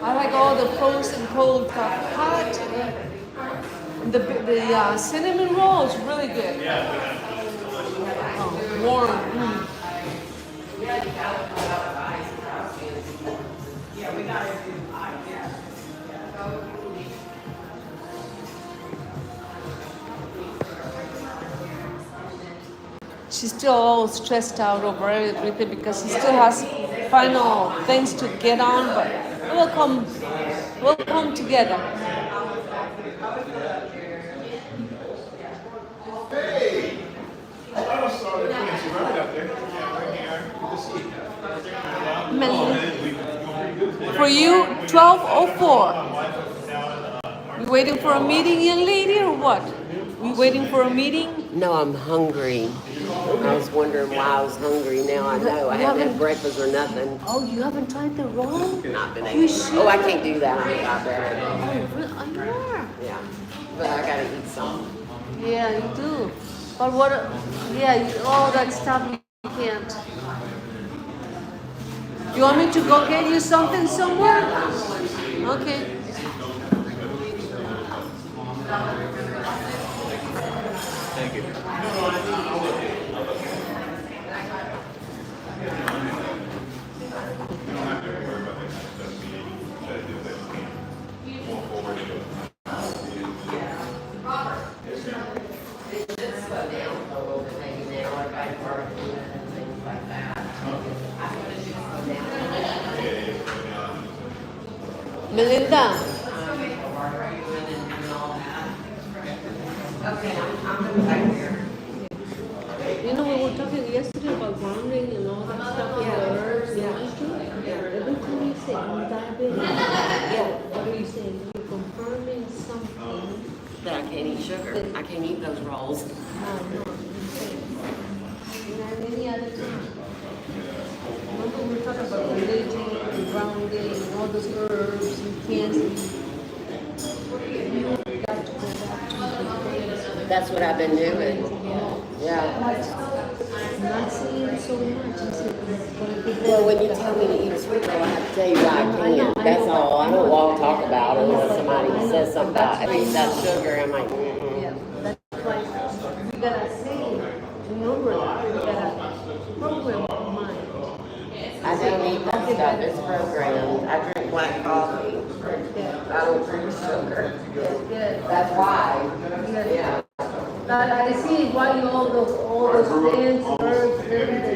[SPEAKER 1] I like all the pros and cold stuff. Hot. The cinnamon roll is really good. Oh, warm. She's still all stressed out over everything because she still has final things to get on, but we'll come together.
[SPEAKER 5] Hey! I saw the Quincy right up there. Good to see you.
[SPEAKER 1] For you, 12:04. You waiting for a meeting, young lady, or what? You waiting for a meeting?
[SPEAKER 2] No, I'm hungry. I was wondering why I was hungry. Now I know. I haven't had breakfast or nothing.
[SPEAKER 1] Oh, you haven't tried the roll?
[SPEAKER 2] Not been
[SPEAKER 1] You
[SPEAKER 2] able.
[SPEAKER 1] should.
[SPEAKER 2] Oh, I can't do that. I'm not bad.
[SPEAKER 1] Oh, really?
[SPEAKER 2] Yeah, but I gotta eat some.
[SPEAKER 1] Yeah, you do. But what? Yeah, all that stuff You can't. You want me to go get you something somewhere? Okay.
[SPEAKER 4] Thank you.
[SPEAKER 1] Melinda,
[SPEAKER 2] Okay, I'm coming back here.
[SPEAKER 1] you know we were talking yesterday about grounding and all that stuff. Yeah. Herbs. Yeah. Every time you say diabetic, what are you saying? You're confirming something.
[SPEAKER 2] That I can't eat sugar. I can't eat those rolls.
[SPEAKER 1] No, and any other time. Remember we were talking about religion and grounding and all those herbs you can't eat. You got to go back to the
[SPEAKER 2] That's what I've been doing. Yeah.
[SPEAKER 1] not saying so much. I said,
[SPEAKER 2] Well, when you tell me to eat a sweet roll, I have to tell you why I can't. That's all. I don't want to talk about it unless somebody says something about it. That sugar, I'm like, mm-mm.
[SPEAKER 1] yeah, that's why we gotta say, remember that. We gotta program our mind.
[SPEAKER 2] I don't eat that stuff. It's programmed. I drink black coffee. I don't drink sugar.
[SPEAKER 1] Good.
[SPEAKER 2] That's why. Yeah.
[SPEAKER 1] I see why you all those plants, herbs, everything.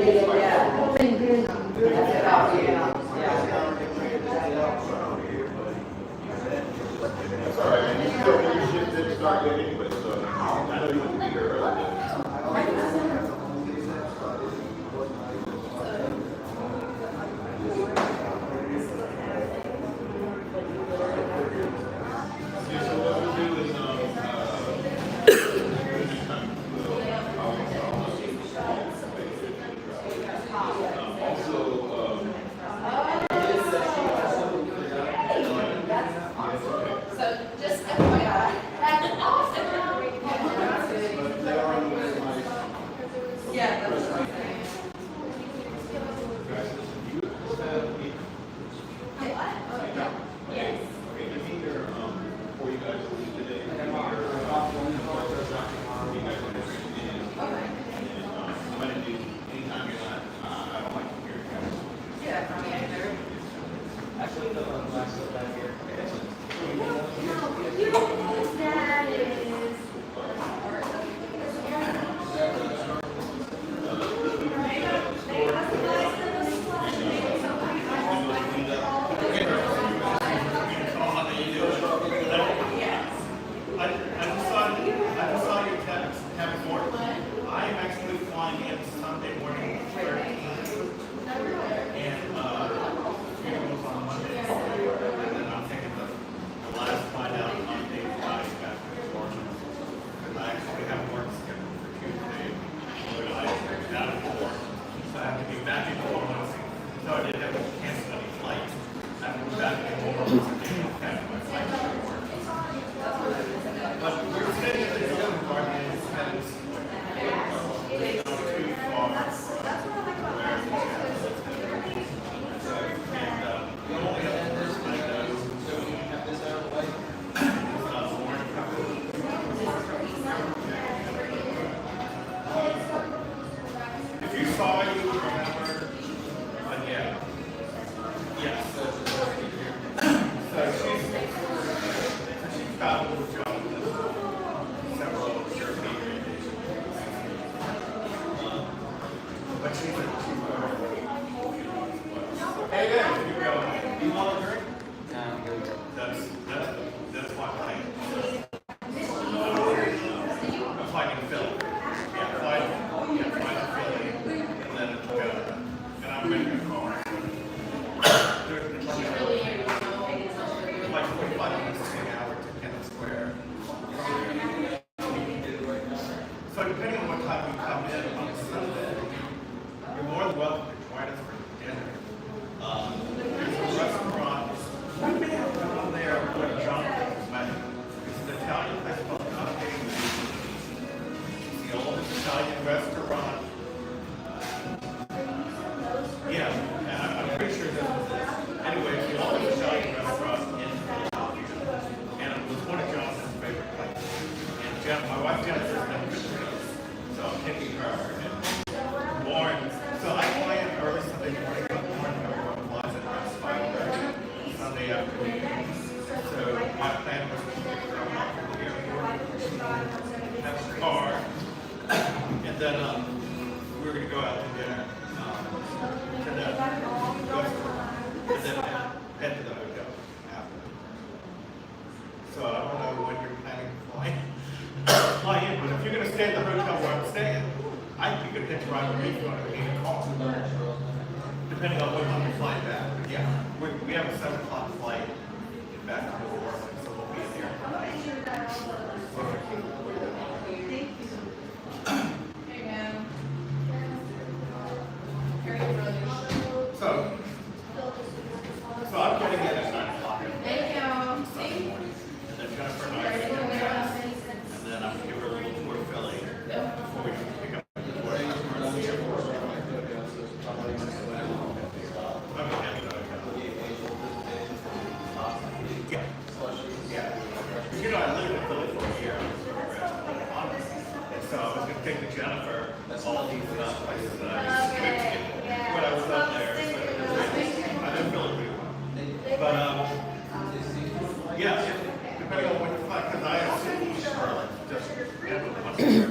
[SPEAKER 5] we were gonna go out to dinner, to the restaurant, and then head to the hotel after. So I don't know when you're planning to fly in, but if you're gonna stay at the hotel where I'm staying, I think you could hitch a ride with me if you want to need a car. Depending on what time you're flying back. But yeah, we have a 7 o'clock flight back to New Orleans, so we'll be there. So I'm getting in at 9 o'clock. Thank you. Sunday morning. And then Jennifer and I are going to gas. And then I'm going to give her a little tour of Philly before we can pick up the board. Yeah. You know, I lived in Philly for a year. And so I was going to take the Jennifer all these places that I used to when I was up there. So I didn't feel it pretty well. But, yeah, depending on what you like, because I have East Charlotte, just once a year.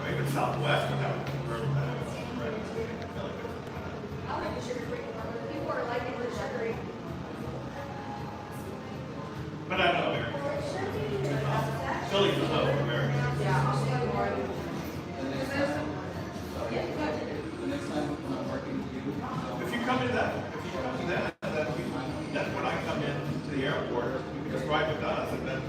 [SPEAKER 5] Or even Southwest, but that would be really bad. But I know America. Philly's the hub of America. If you come to that, that's when I come in to the airport. You can just ride with us, and then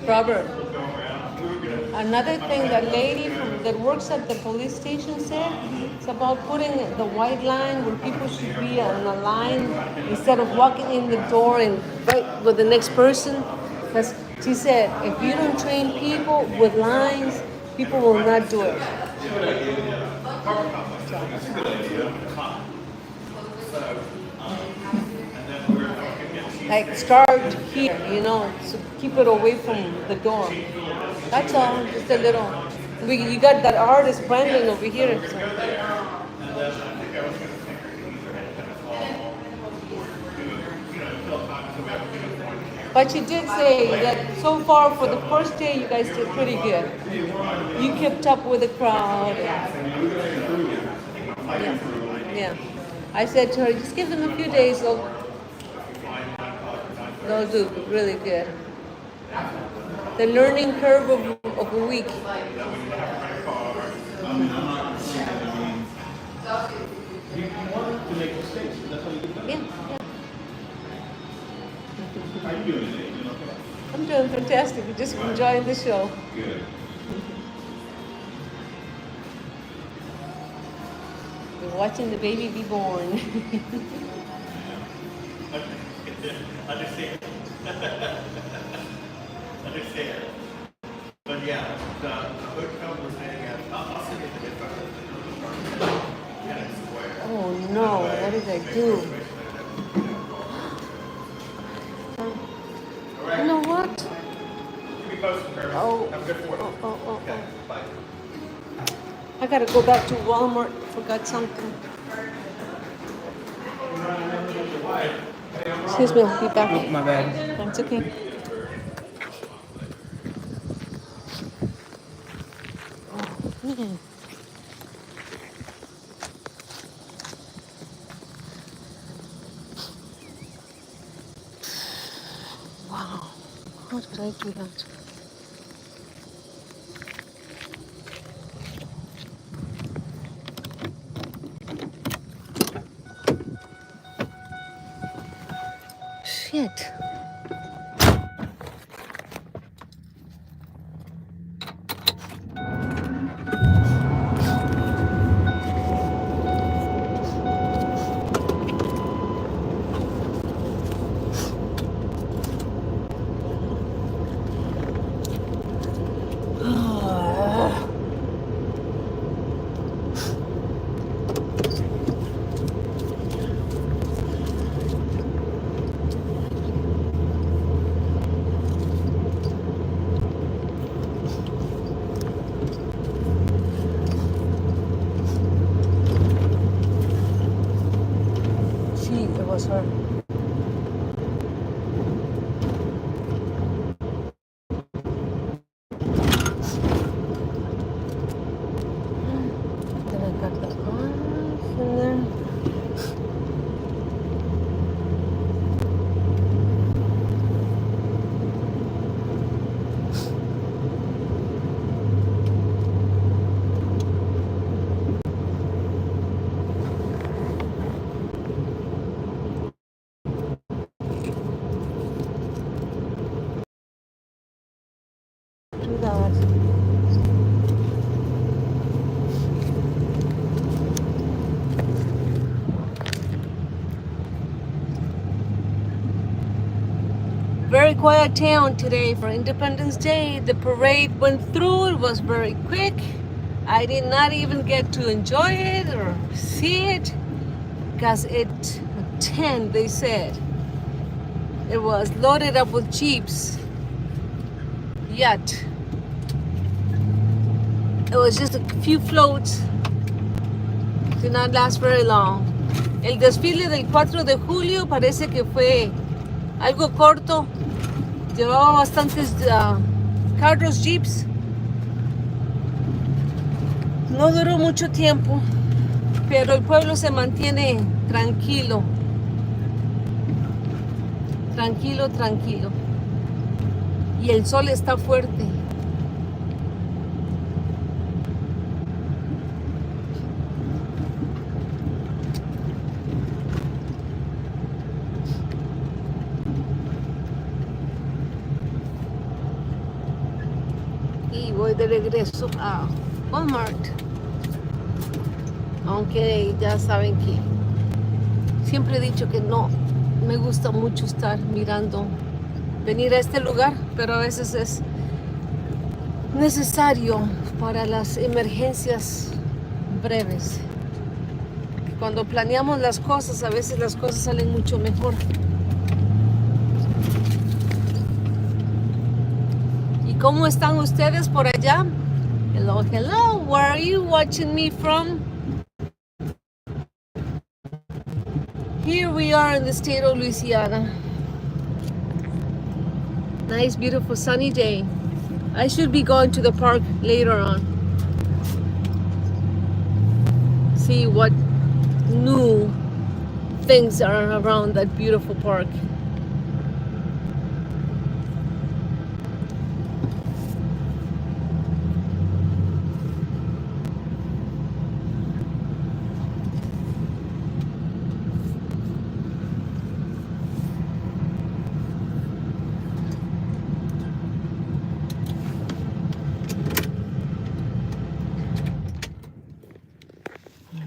[SPEAKER 1] Robert,
[SPEAKER 5] we'll go around. We were gonna.
[SPEAKER 1] another thing that lady that works at the police station said, it's about putting the white line where people should be on a line instead of walking in the door and right with the next person. Because she said, if you don't train people with lines, people will not do it. Like start here, you know, so keep it away from the door. That's all, just a little. You got that artist Brandon over here. So. But you did say that so far for the first day, you guys did pretty good. You kept up with the crowd. Yeah. I said to her, just give them a few days. They'll do really good. The learning curve of a week.
[SPEAKER 5] You want to make mistakes, that's how you get them.
[SPEAKER 1] Yeah.
[SPEAKER 5] How are you doing today? You okay?
[SPEAKER 1] I'm doing fantastic. We're just enjoying the show.
[SPEAKER 5] Good.
[SPEAKER 1] We're watching the baby be born.
[SPEAKER 5] Understand. Understand. But yeah, the hotel we're staying at, I'll send you the info.
[SPEAKER 1] Oh no, what did I do? You know what?
[SPEAKER 5] Keep me posted, Kirby.
[SPEAKER 1] Oh,
[SPEAKER 5] Have a good morning.
[SPEAKER 1] oh.
[SPEAKER 5] Okay, bye.
[SPEAKER 1] I gotta go back to Walmart. Forgot something. Excuse me, I'll be back.
[SPEAKER 6] My bad.
[SPEAKER 1] That's okay. Oh, man. Wow. How did I do that? Shit. saludar. Very quiet town today for Independence Day. The parade went through. It was very quick. I did not even get to enjoy it or see it because at 10 they said it was loaded up with jeeps. Yet it was just a few floats. Did not last very long. El desfile del 4 de julio parece que fue algo corto. Llevaba bastantes carros, jeeps. No duró mucho tiempo, pero el pueblo se mantiene tranquilo. Tranquilo, tranquilo. Y el sol está fuerte. Y voy de regreso a Walmart. Aunque ya saben que siempre he dicho que no me gusta mucho estar mirando, venir a este lugar, pero a veces es necesario para las emergencias breves. Cuando planeamos las cosas, a veces las cosas salen mucho mejor. ¿Y cómo están ustedes por allá? Hello, hello, where are you watching me from? Here we are in the state of Louisiana. Nice, beautiful, sunny day. I should be going to the park later on. See what new things are around that beautiful park.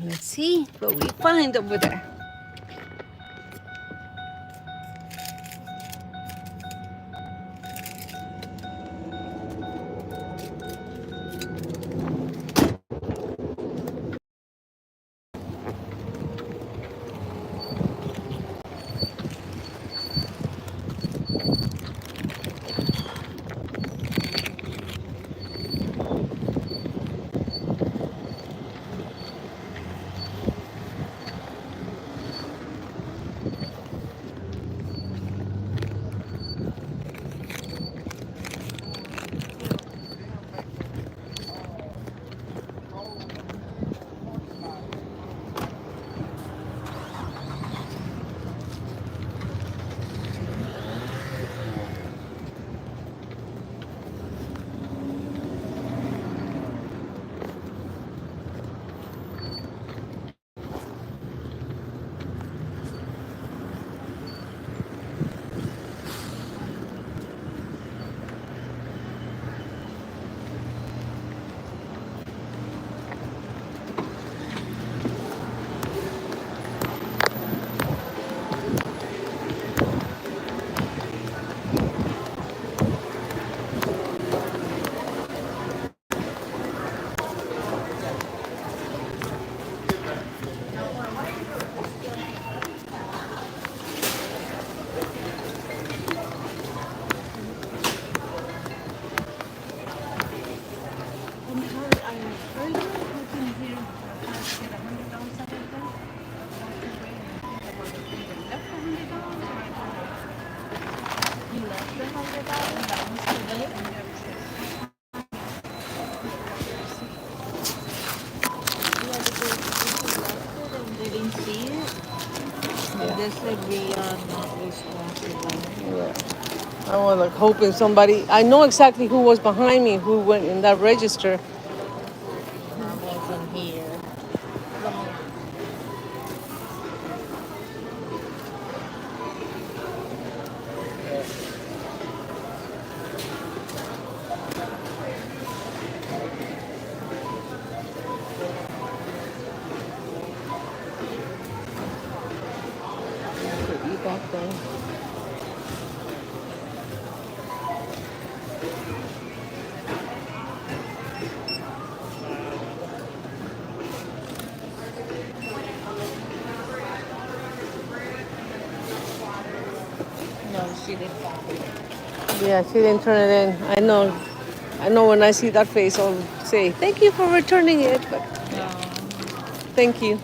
[SPEAKER 1] Let's see what we find over there. They said we are not responsible. Yeah. I was like hoping somebody, I know exactly who was behind me, who went in that register.
[SPEAKER 3] I wasn't here.
[SPEAKER 1] Yeah, she didn't turn it in. I know when I see that face, I'll say, thank you for returning it, but thank you.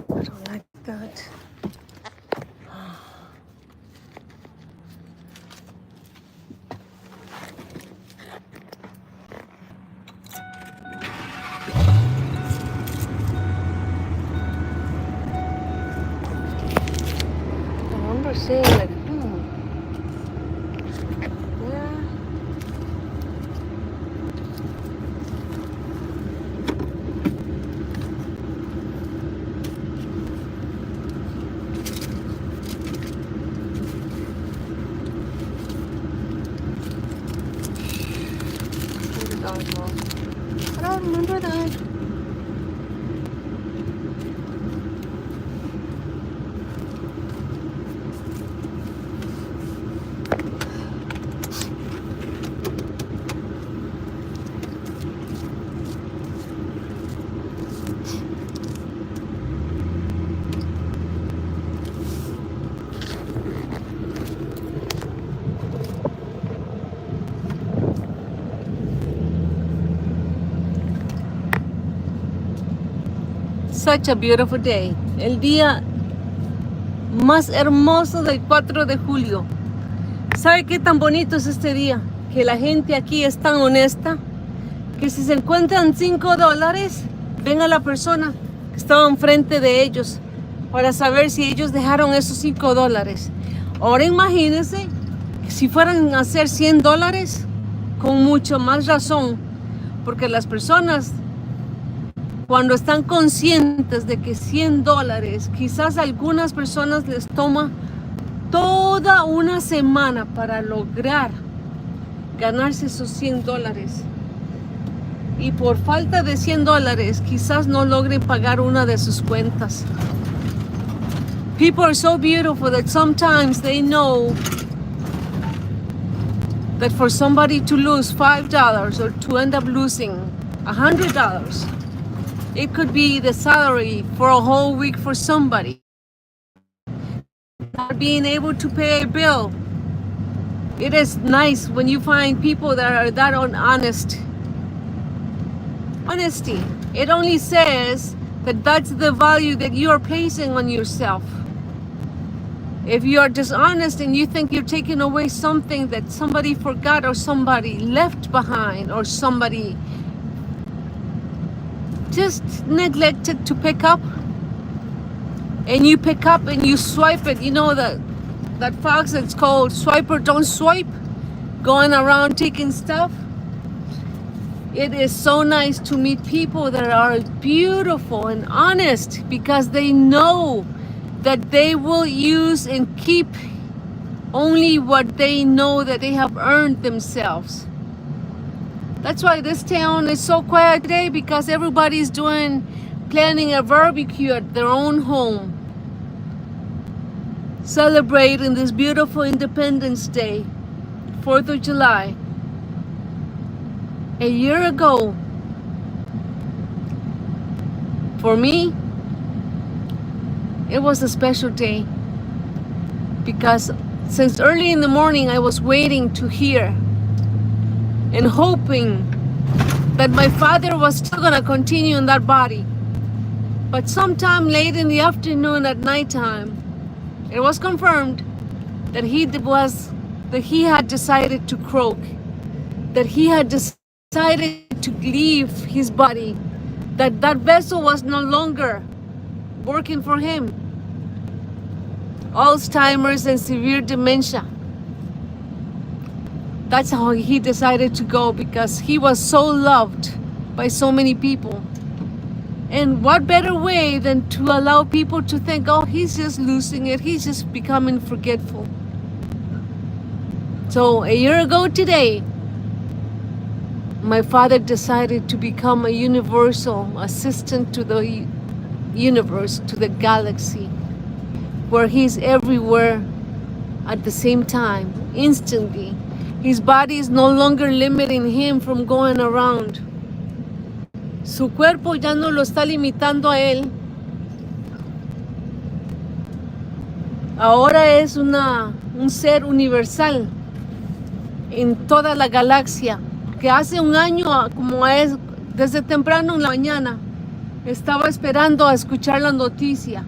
[SPEAKER 1] I don't like that. I remember saying like, yeah. I don't remember that. Such a beautiful day. El día más hermoso del 4 de julio. ¿Sabe qué tan bonito es este día? Que la gente aquí es tan honesta que si se encuentran $5, ven a la persona que estaba enfrente de ellos para saber si ellos dejaron esos $5. Ahora imagínense que si fueran a hacer $100, con mucho más razón, porque las personas cuando están conscientes de que $100, quizás a algunas personas les toma toda una semana para lograr ganarse esos $100. Y por falta de $100, quizás no logren pagar una de sus cuentas. People are so beautiful that sometimes they know that for somebody to lose $5 or to end up losing $100, it could be the salary for a whole week for somebody. Not being able to pay a bill. It is nice when you find people that are that honest. Honesty. It only says that that's the value that you are placing on yourself. If you are dishonest and you think you're taking away something that somebody forgot or somebody left behind or somebody just neglected to pick up, and you pick up and you swipe it, you know that fox that's called swipe or don't swipe, going around taking stuff. It is so nice to meet people that are beautiful and honest because they know that they will use and keep only what they know that they have earned themselves. That's why this town is so quiet today, because everybody's planning a barbecue at their own home, celebrating this beautiful Independence Day, 4th of July. A year ago, for me, it was a special day, because since early in the morning I was waiting to hear and hoping that my father was still gonna continue in that body. But sometime late in the afternoon at nighttime, it was confirmed that he had decided to croak, that he had decided to leave his body, that that vessel was no longer working for him. Alzheimer's and severe dementia. That's how he decided to go, because he was so loved by so many people. And what better way than to allow people to think, oh, he's just losing it, he's just becoming forgetful. So a year ago today, my father decided to become a universal assistant to the universe, to the galaxy, where he's everywhere at the same time, instantly. His body is no longer limiting him from going around. Su cuerpo ya no lo está limitando a él. Ahora es un ser universal en toda la galaxia, que hace un año, como es desde temprano en la mañana, estaba esperando a escuchar la noticia.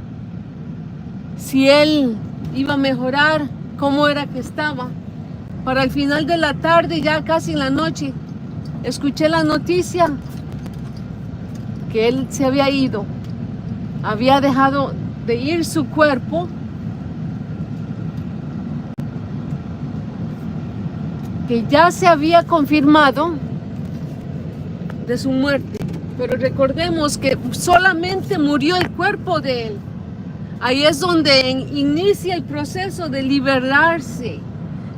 [SPEAKER 1] Si él iba a mejorar, cómo era que estaba. Para el final de la tarde, ya casi en la noche, escuché la noticia que él se había ido. Había dejado de ir su cuerpo, que ya se había confirmado de su muerte. Pero recordemos que solamente murió el cuerpo de él. Ahí es donde inicia el proceso de liberarse.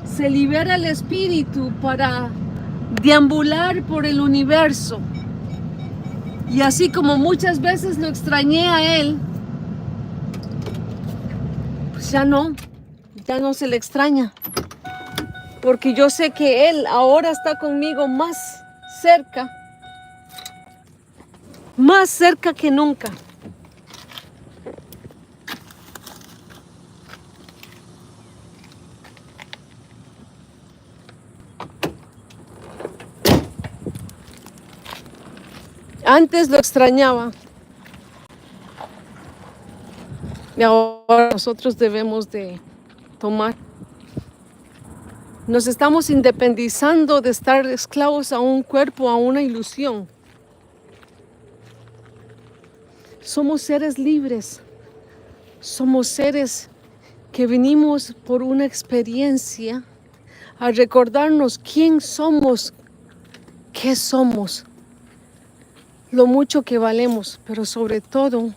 [SPEAKER 1] Se libera el espíritu para deambular por el universo. Y así como muchas veces lo extrañé a él, pues ya no se le extraña. Porque yo sé que él ahora está conmigo más cerca que nunca. Antes lo extrañaba. Y ahora nosotros debemos de tomar. Nos estamos independizando de estar esclavos a un cuerpo, a una ilusión. Somos seres libres. Somos seres que venimos por una experiencia a recordarnos quién somos, qué somos, lo mucho que valemos, pero sobre todo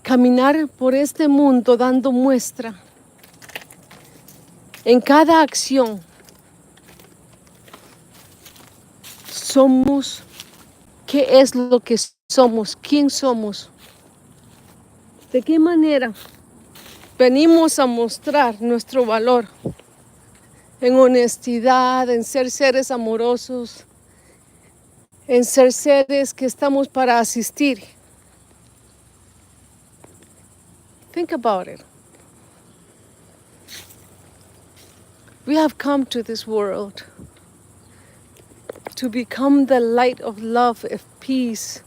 [SPEAKER 1] caminar por este mundo dando muestra en cada acción. Somos, ¿qué es lo que somos? ¿Quién somos? ¿De qué manera venimos a mostrar nuestro valor? En honestidad, en ser seres amorosos, en ser seres que estamos para asistir. Think about it. We have come to this world to become the light of love, of peace,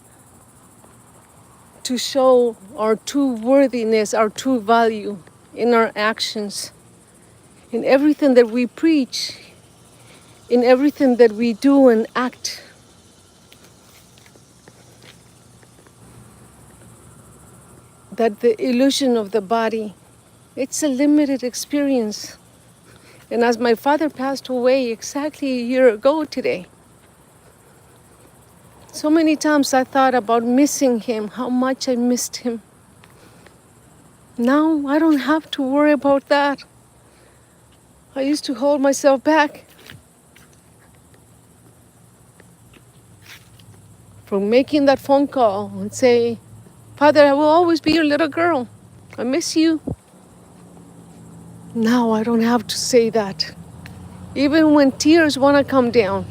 [SPEAKER 1] to show our true worthiness, our true value in our actions, in everything that we preach, in everything that we do and act. That the illusion of the body, it's a limited experience. And as my father passed away exactly a year ago today, so many times I thought about missing him, how much I missed him. Now I don't have to worry about that. I used to hold myself back from making that phone call and say, Father, I will always be your little girl. I miss you. Now I don't have to say that. Even when tears want to come down,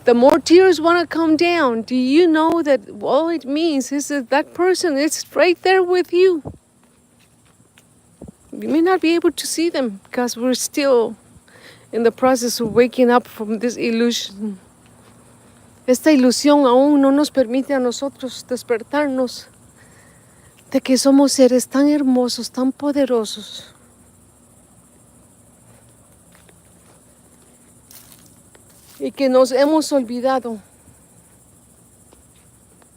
[SPEAKER 1] the more tears want to come down, do you know that all it means is that that person is right there with you? You may not be able to see them because we're still in the process of waking up from this illusion. Esta ilusión aún no nos permite a nosotros despertarnos de que somos seres tan hermosos, tan poderosos. Y que nos hemos olvidado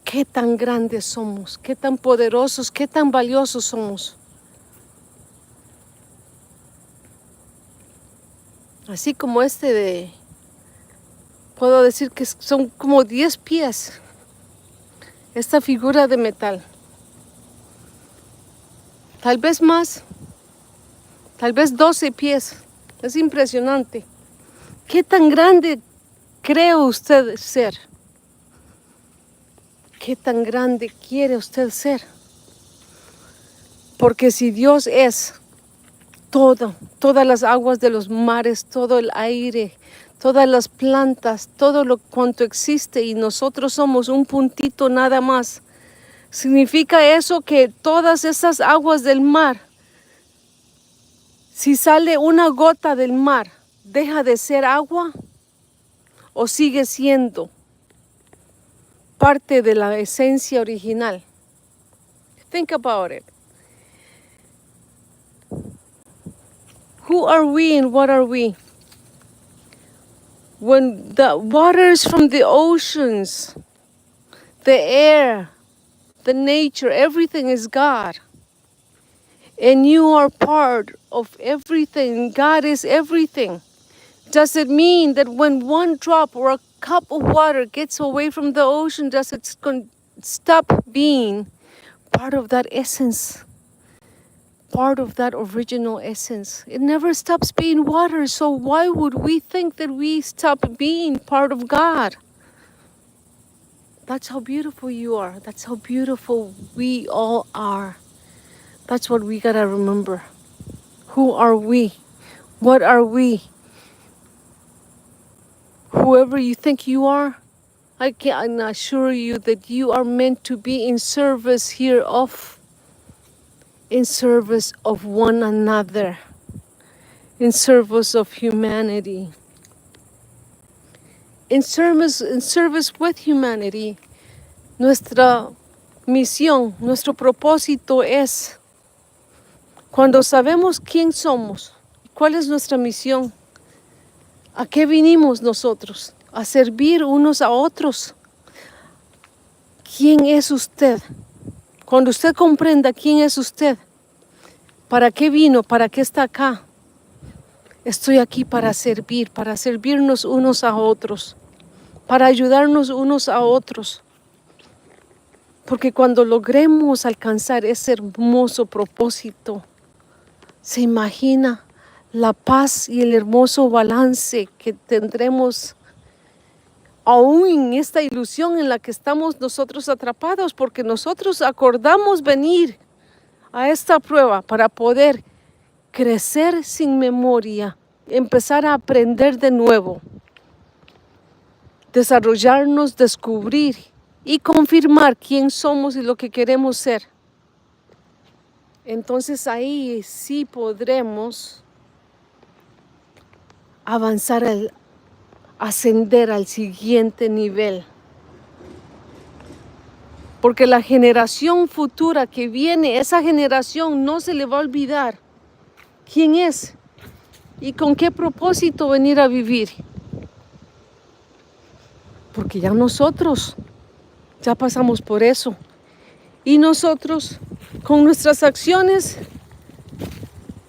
[SPEAKER 1] qué tan grandes somos, qué tan poderosos, qué tan valiosos somos. Así como puedo decir que son como 10 pies, esta figura de metal. Tal vez más, tal vez 12 pies. Es impresionante. ¿Qué tan grande cree usted ser? ¿Qué tan grande quiere usted ser? Porque si Dios es todo, todas las aguas de los mares, todo el aire, todas las plantas, todo lo cuanto existe y nosotros somos un puntito nada más, significa eso que todas esas aguas del mar, si sale una gota del mar, ¿deja de ser agua o sigue siendo parte de la esencia original? Think about it. Who are we and what are we? When the waters from the oceans, the air, the nature, everything is God. And you are part of everything. God is everything. Does it mean that when one drop or a cup of water gets away from the ocean, does it stop being part of that essence? Part of that original essence. It never stops being water, so why would we think that we stop being part of God? That's how beautiful you are. That's how beautiful we all are. That's what we gotta remember. Who are we? What are we? Whoever you think you are, I can assure you that you are meant to be in service here in service of one another, in service of humanity, in service with humanity. Nuestra misión, nuestro propósito es, cuando sabemos quién somos, cuál es nuestra misión, ¿a qué vinimos nosotros? A servir unos a otros. ¿Quién es usted? Cuando usted comprenda quién es usted, para qué vino, para qué está acá, estoy aquí para servir, para servirnos unos a otros, para ayudarnos unos a otros. Porque cuando logremos alcanzar ese hermoso propósito, se imagina la paz y el hermoso balance que tendremos aún en esta ilusión en la que estamos nosotros atrapados, porque nosotros acordamos venir a esta prueba para poder crecer sin memoria, empezar a aprender de nuevo, desarrollarnos, descubrir y confirmar quién somos y lo que queremos ser. Entonces ahí sí podremos avanzar, ascender al siguiente nivel. Porque la generación futura que viene, esa generación no se le va a olvidar quién es y con qué propósito venir a vivir. Porque ya nosotros ya pasamos por eso. Y nosotros, con nuestras acciones,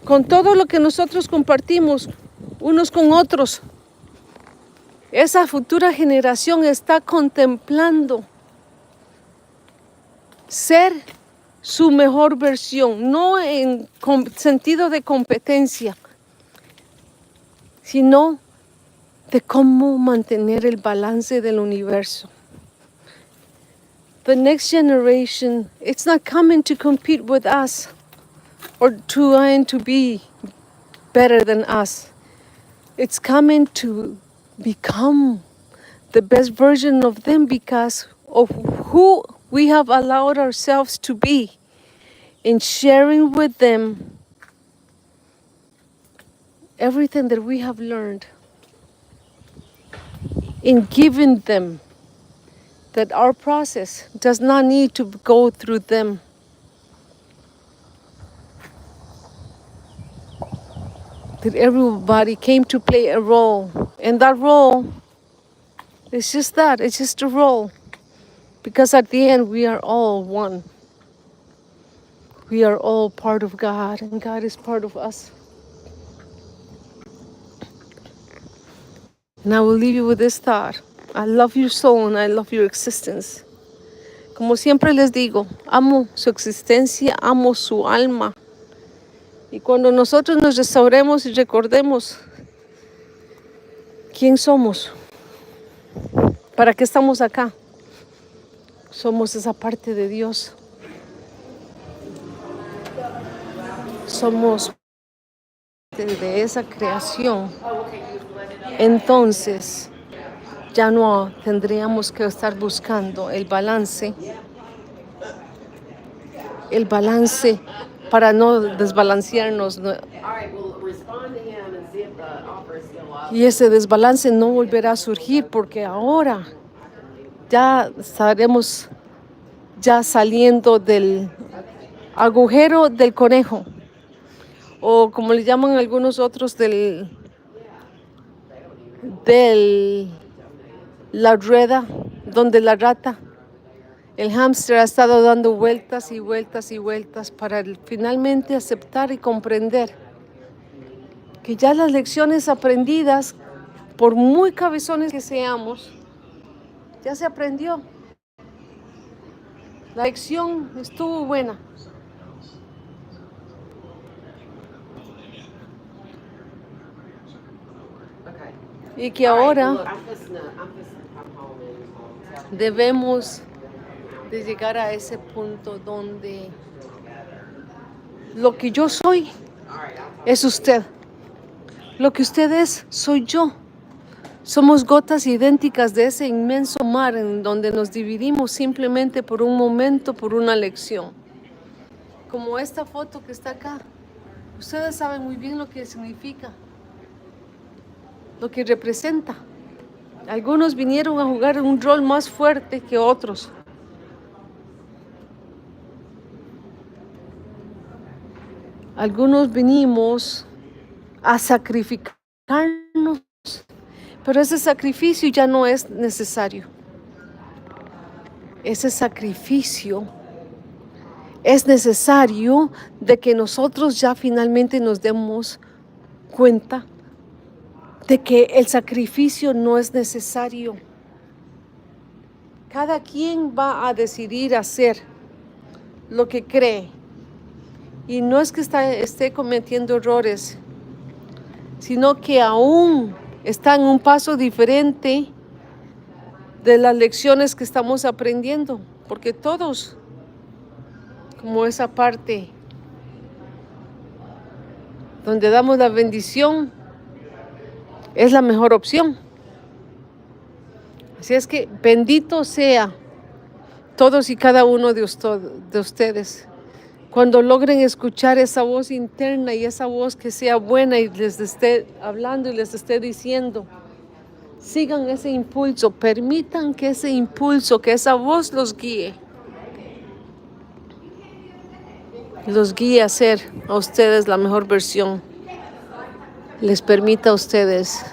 [SPEAKER 1] con todo lo que nosotros compartimos unos con otros, esa futura generación está contemplando ser su mejor versión, no en sentido de competencia, sino de cómo mantener el balance del universo. The next generation, it's not coming to compete with us or trying to be better than us. It's coming to become the best version of them because of who we have allowed ourselves to be in sharing with them everything that we have learned, in giving them that our process does not need to go through them. That everybody came to play a role, and that role is just that, it's just a role. Because at the end, we are all one. We are all part of God, and God is part of us. And I will leave you with this thought. I love your soul and I love your existence. Como siempre les digo, amo su existencia, amo su alma. Y cuando nosotros nos restauremos y recordemos quién somos, para qué estamos acá, somos esa parte de Dios. Somos parte de esa creación. Entonces, ya no tendríamos que estar buscando el balance para no desbalancearnos.
[SPEAKER 2] All right, well, respond to him and see if the offer is still up.
[SPEAKER 1] Y ese desbalance no volverá a surgir porque ahora ya estaremos ya saliendo del agujero del conejo, o como le llaman algunos otros, la rueda donde la rata, el hámster ha estado dando vueltas y vueltas y vueltas para finalmente aceptar y comprender que ya las lecciones aprendidas, por muy cabezones que seamos, ya se aprendió. La lección estuvo buena.
[SPEAKER 2] Okay.
[SPEAKER 1] Y que
[SPEAKER 2] All right,
[SPEAKER 1] ahora
[SPEAKER 2] look, I'm fixing to come home and tell
[SPEAKER 1] debemos de llegar a ese punto donde lo que yo soy
[SPEAKER 2] All right, I'll talk.
[SPEAKER 1] es usted. Lo que usted es, soy yo. Somos gotas idénticas de ese inmenso mar en donde nos dividimos simplemente por un momento, por una lección. Como esta foto que está acá. Ustedes saben muy bien lo que significa, lo que representa. Algunos vinieron a jugar un rol más fuerte que otros. Algunos venimos a sacrificarnos, pero ese sacrificio ya no es necesario. Ese sacrificio es necesario de que nosotros ya finalmente nos demos cuenta de que el sacrificio no es necesario. Cada quien va a decidir hacer lo que cree. Y no es que esté cometiendo errores, sino que aún está en un paso diferente de las lecciones que estamos aprendiendo, porque todos, como esa parte donde damos la bendición, es la mejor opción. Así es que bendito sea todos y cada uno de ustedes. Cuando logren escuchar esa voz interna y esa voz que sea buena y les esté hablando y les esté diciendo, sigan ese impulso, permitan que ese impulso, que esa voz los guíe a ser a ustedes la mejor versión. Les permita a ustedes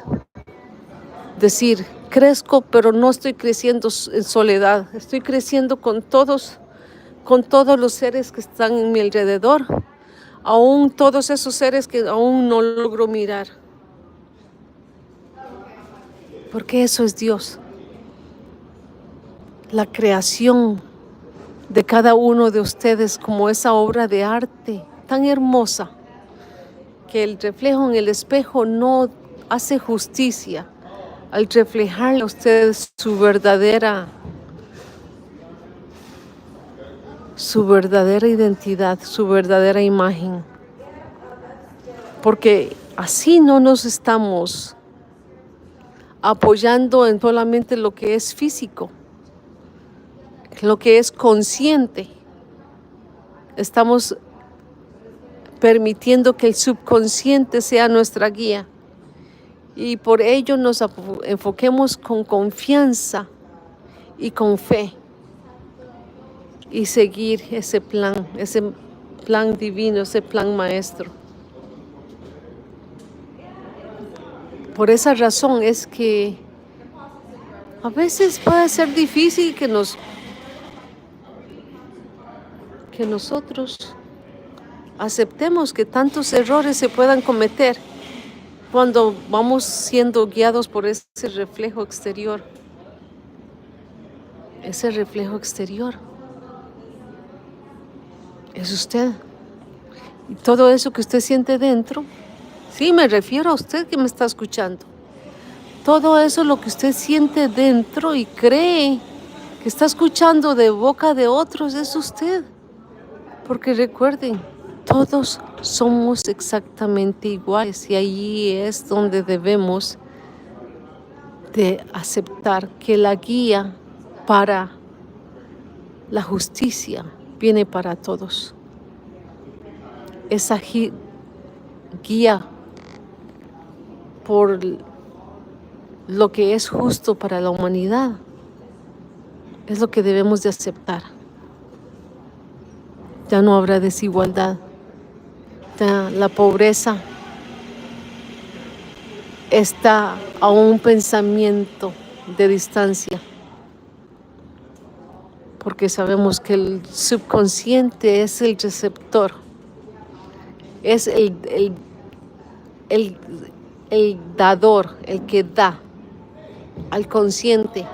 [SPEAKER 1] decir, crezco, pero no estoy creciendo en soledad, estoy creciendo con todos los seres que están en mi alrededor, aún todos esos seres que aún no logro mirar. Porque eso es Dios. La creación de cada uno de ustedes como esa obra de arte tan hermosa que el reflejo en el espejo no hace justicia al reflejarle a ustedes su verdadera identidad, su verdadera imagen. Porque así no nos estamos apoyando en solamente lo que es físico, lo que es consciente. Estamos permitiendo que el subconsciente sea nuestra guía y por ello nos enfoquemos con confianza y con fe y seguir ese plan divino, ese plan maestro. Por esa razón es que a veces puede ser difícil que nosotros aceptemos que tantos errores se puedan cometer cuando vamos siendo guiados por ese reflejo exterior. Ese reflejo exterior es usted. Y todo eso que usted siente dentro, sí, me refiero a usted que me está escuchando. Todo eso, lo que usted siente dentro y cree que está escuchando de boca de otros, es usted. Porque recuerden, todos somos exactamente iguales y allí es donde debemos de aceptar que la guía para la justicia viene para todos. Esa guía por lo que es justo para la humanidad es lo que debemos de aceptar. Ya no habrá desigualdad. Ya la pobreza está a un pensamiento de distancia, porque sabemos que el subconsciente es el receptor, es el dador, el que da al consciente,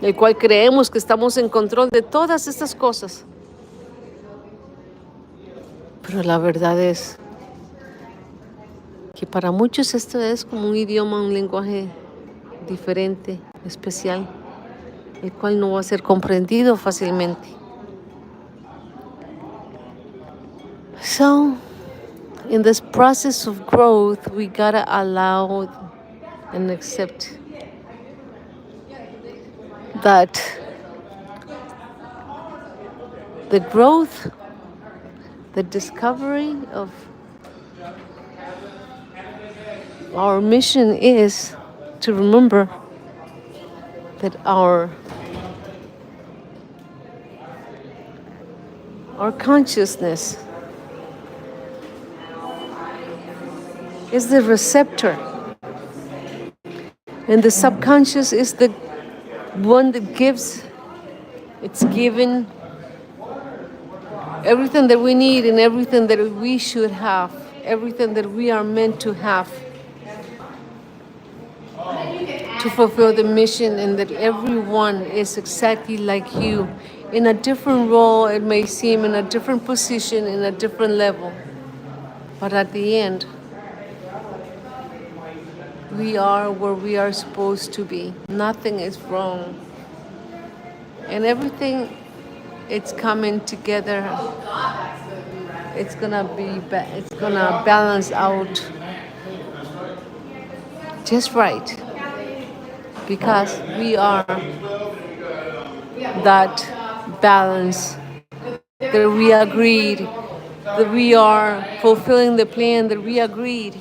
[SPEAKER 1] el cual creemos que estamos en control de todas estas cosas. Pero la verdad es que para muchos esto es como un idioma, un lenguaje diferente, especial, el cual no va a ser comprendido fácilmente. So, in this process of growth, we gotta allow and accept that the growth, the discovery of our mission is to remember that our consciousness is the receptor, and the subconscious is the one that gives. It's given everything that we need and everything that we should have, everything that we are meant to have to fulfill the mission, and that everyone is exactly like you in a different role. It may seem in a different position, in a different level, but at the end we are where we are supposed to be. Nothing is wrong, and everything, it's coming together. It's gonna balance out just right, because we are that balance, that we agreed, that we are fulfilling the plan that we agreed.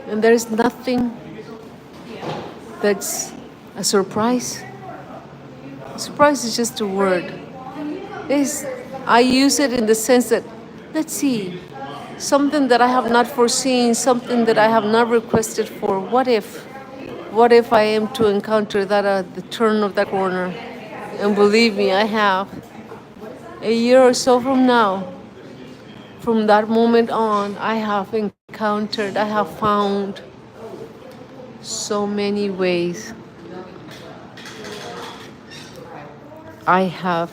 [SPEAKER 1] And there is nothing that's a surprise. A surprise is just a word. I use it in the sense that, let's see, something that I have not foreseen, something that I have not requested for. What if I am to encounter that at the turn of that corner? And believe me, I have. A year or so from now, from that moment on, I have encountered, I have found so many ways I have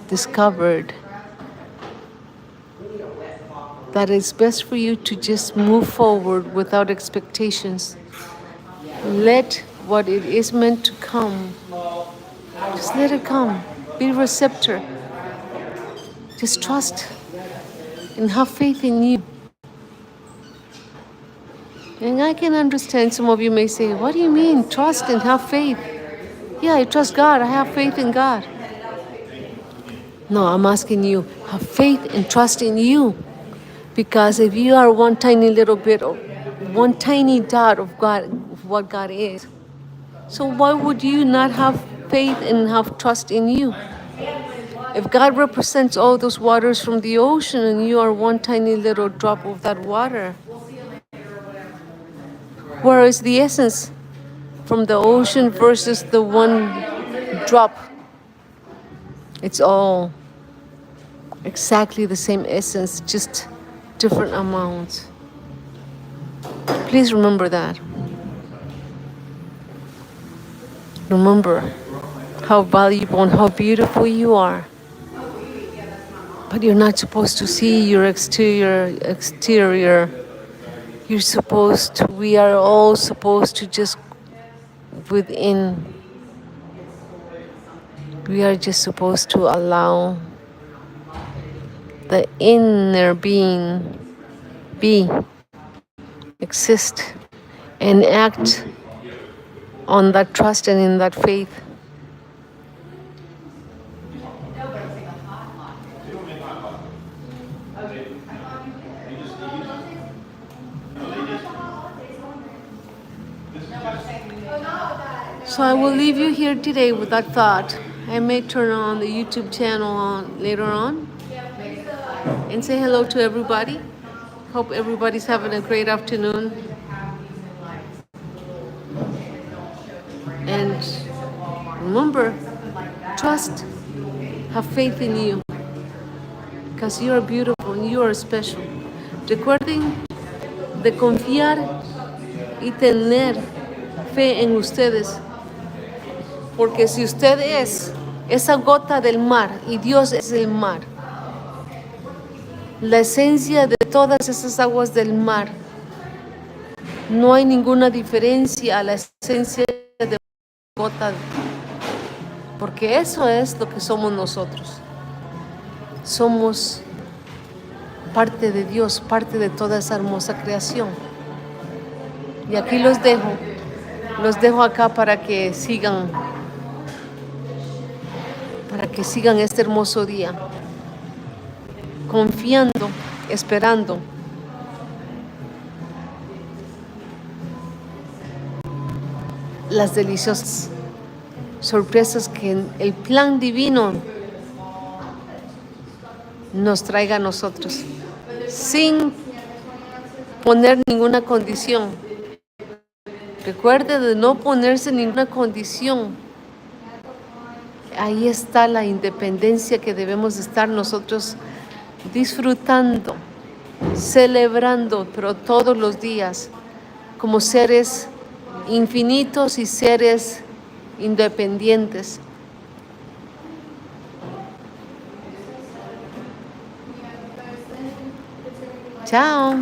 [SPEAKER 1] discovered that it's best for you to just move forward without expectations. Let what it is meant to come, just let it come. Be receptor. Just trust and have faith in you. And I can understand some of you may say, what do you mean, trust and have faith? Yeah, I trust God. I have faith in God. No, I'm asking you, have faith and trust in you. Because if you are one tiny little bit or one tiny dot of God, of what God is, so why would you not have faith and have trust in you? If God represents all those waters from the ocean and you are one tiny little drop of that water, where is the essence from the ocean versus the one drop? It's all exactly the same essence, just different amounts. Please remember that. Remember how valuable and how beautiful you are. But you're not supposed to see your exterior. We are all supposed to just within. We are just supposed to allow the inner being be, exist, and act on that trust and in that faith. So I will leave you here today with that thought. I may turn on the YouTube channel on later on and say hello to everybody. Hope everybody's having a great afternoon. And remember, trust, have faith in you, because you are beautiful and you are special. Recuerden de confiar y tener fe en ustedes, porque si usted es esa gota del mar y Dios es el mar, la esencia de todas esas aguas del mar, no hay ninguna diferencia a la esencia de gota, porque eso es lo que somos nosotros. Somos parte de Dios, parte de toda esa hermosa creación. Y aquí los dejo acá para que sigan este hermoso día, confiando, esperando las deliciosas sorpresas que el plan divino nos traiga a nosotros, sin poner ninguna condición. Recuerde de no ponerse ninguna condición. Ahí está la independencia que debemos estar nosotros disfrutando, celebrando, pero todos los días, como seres infinitos y seres independientes. Chao.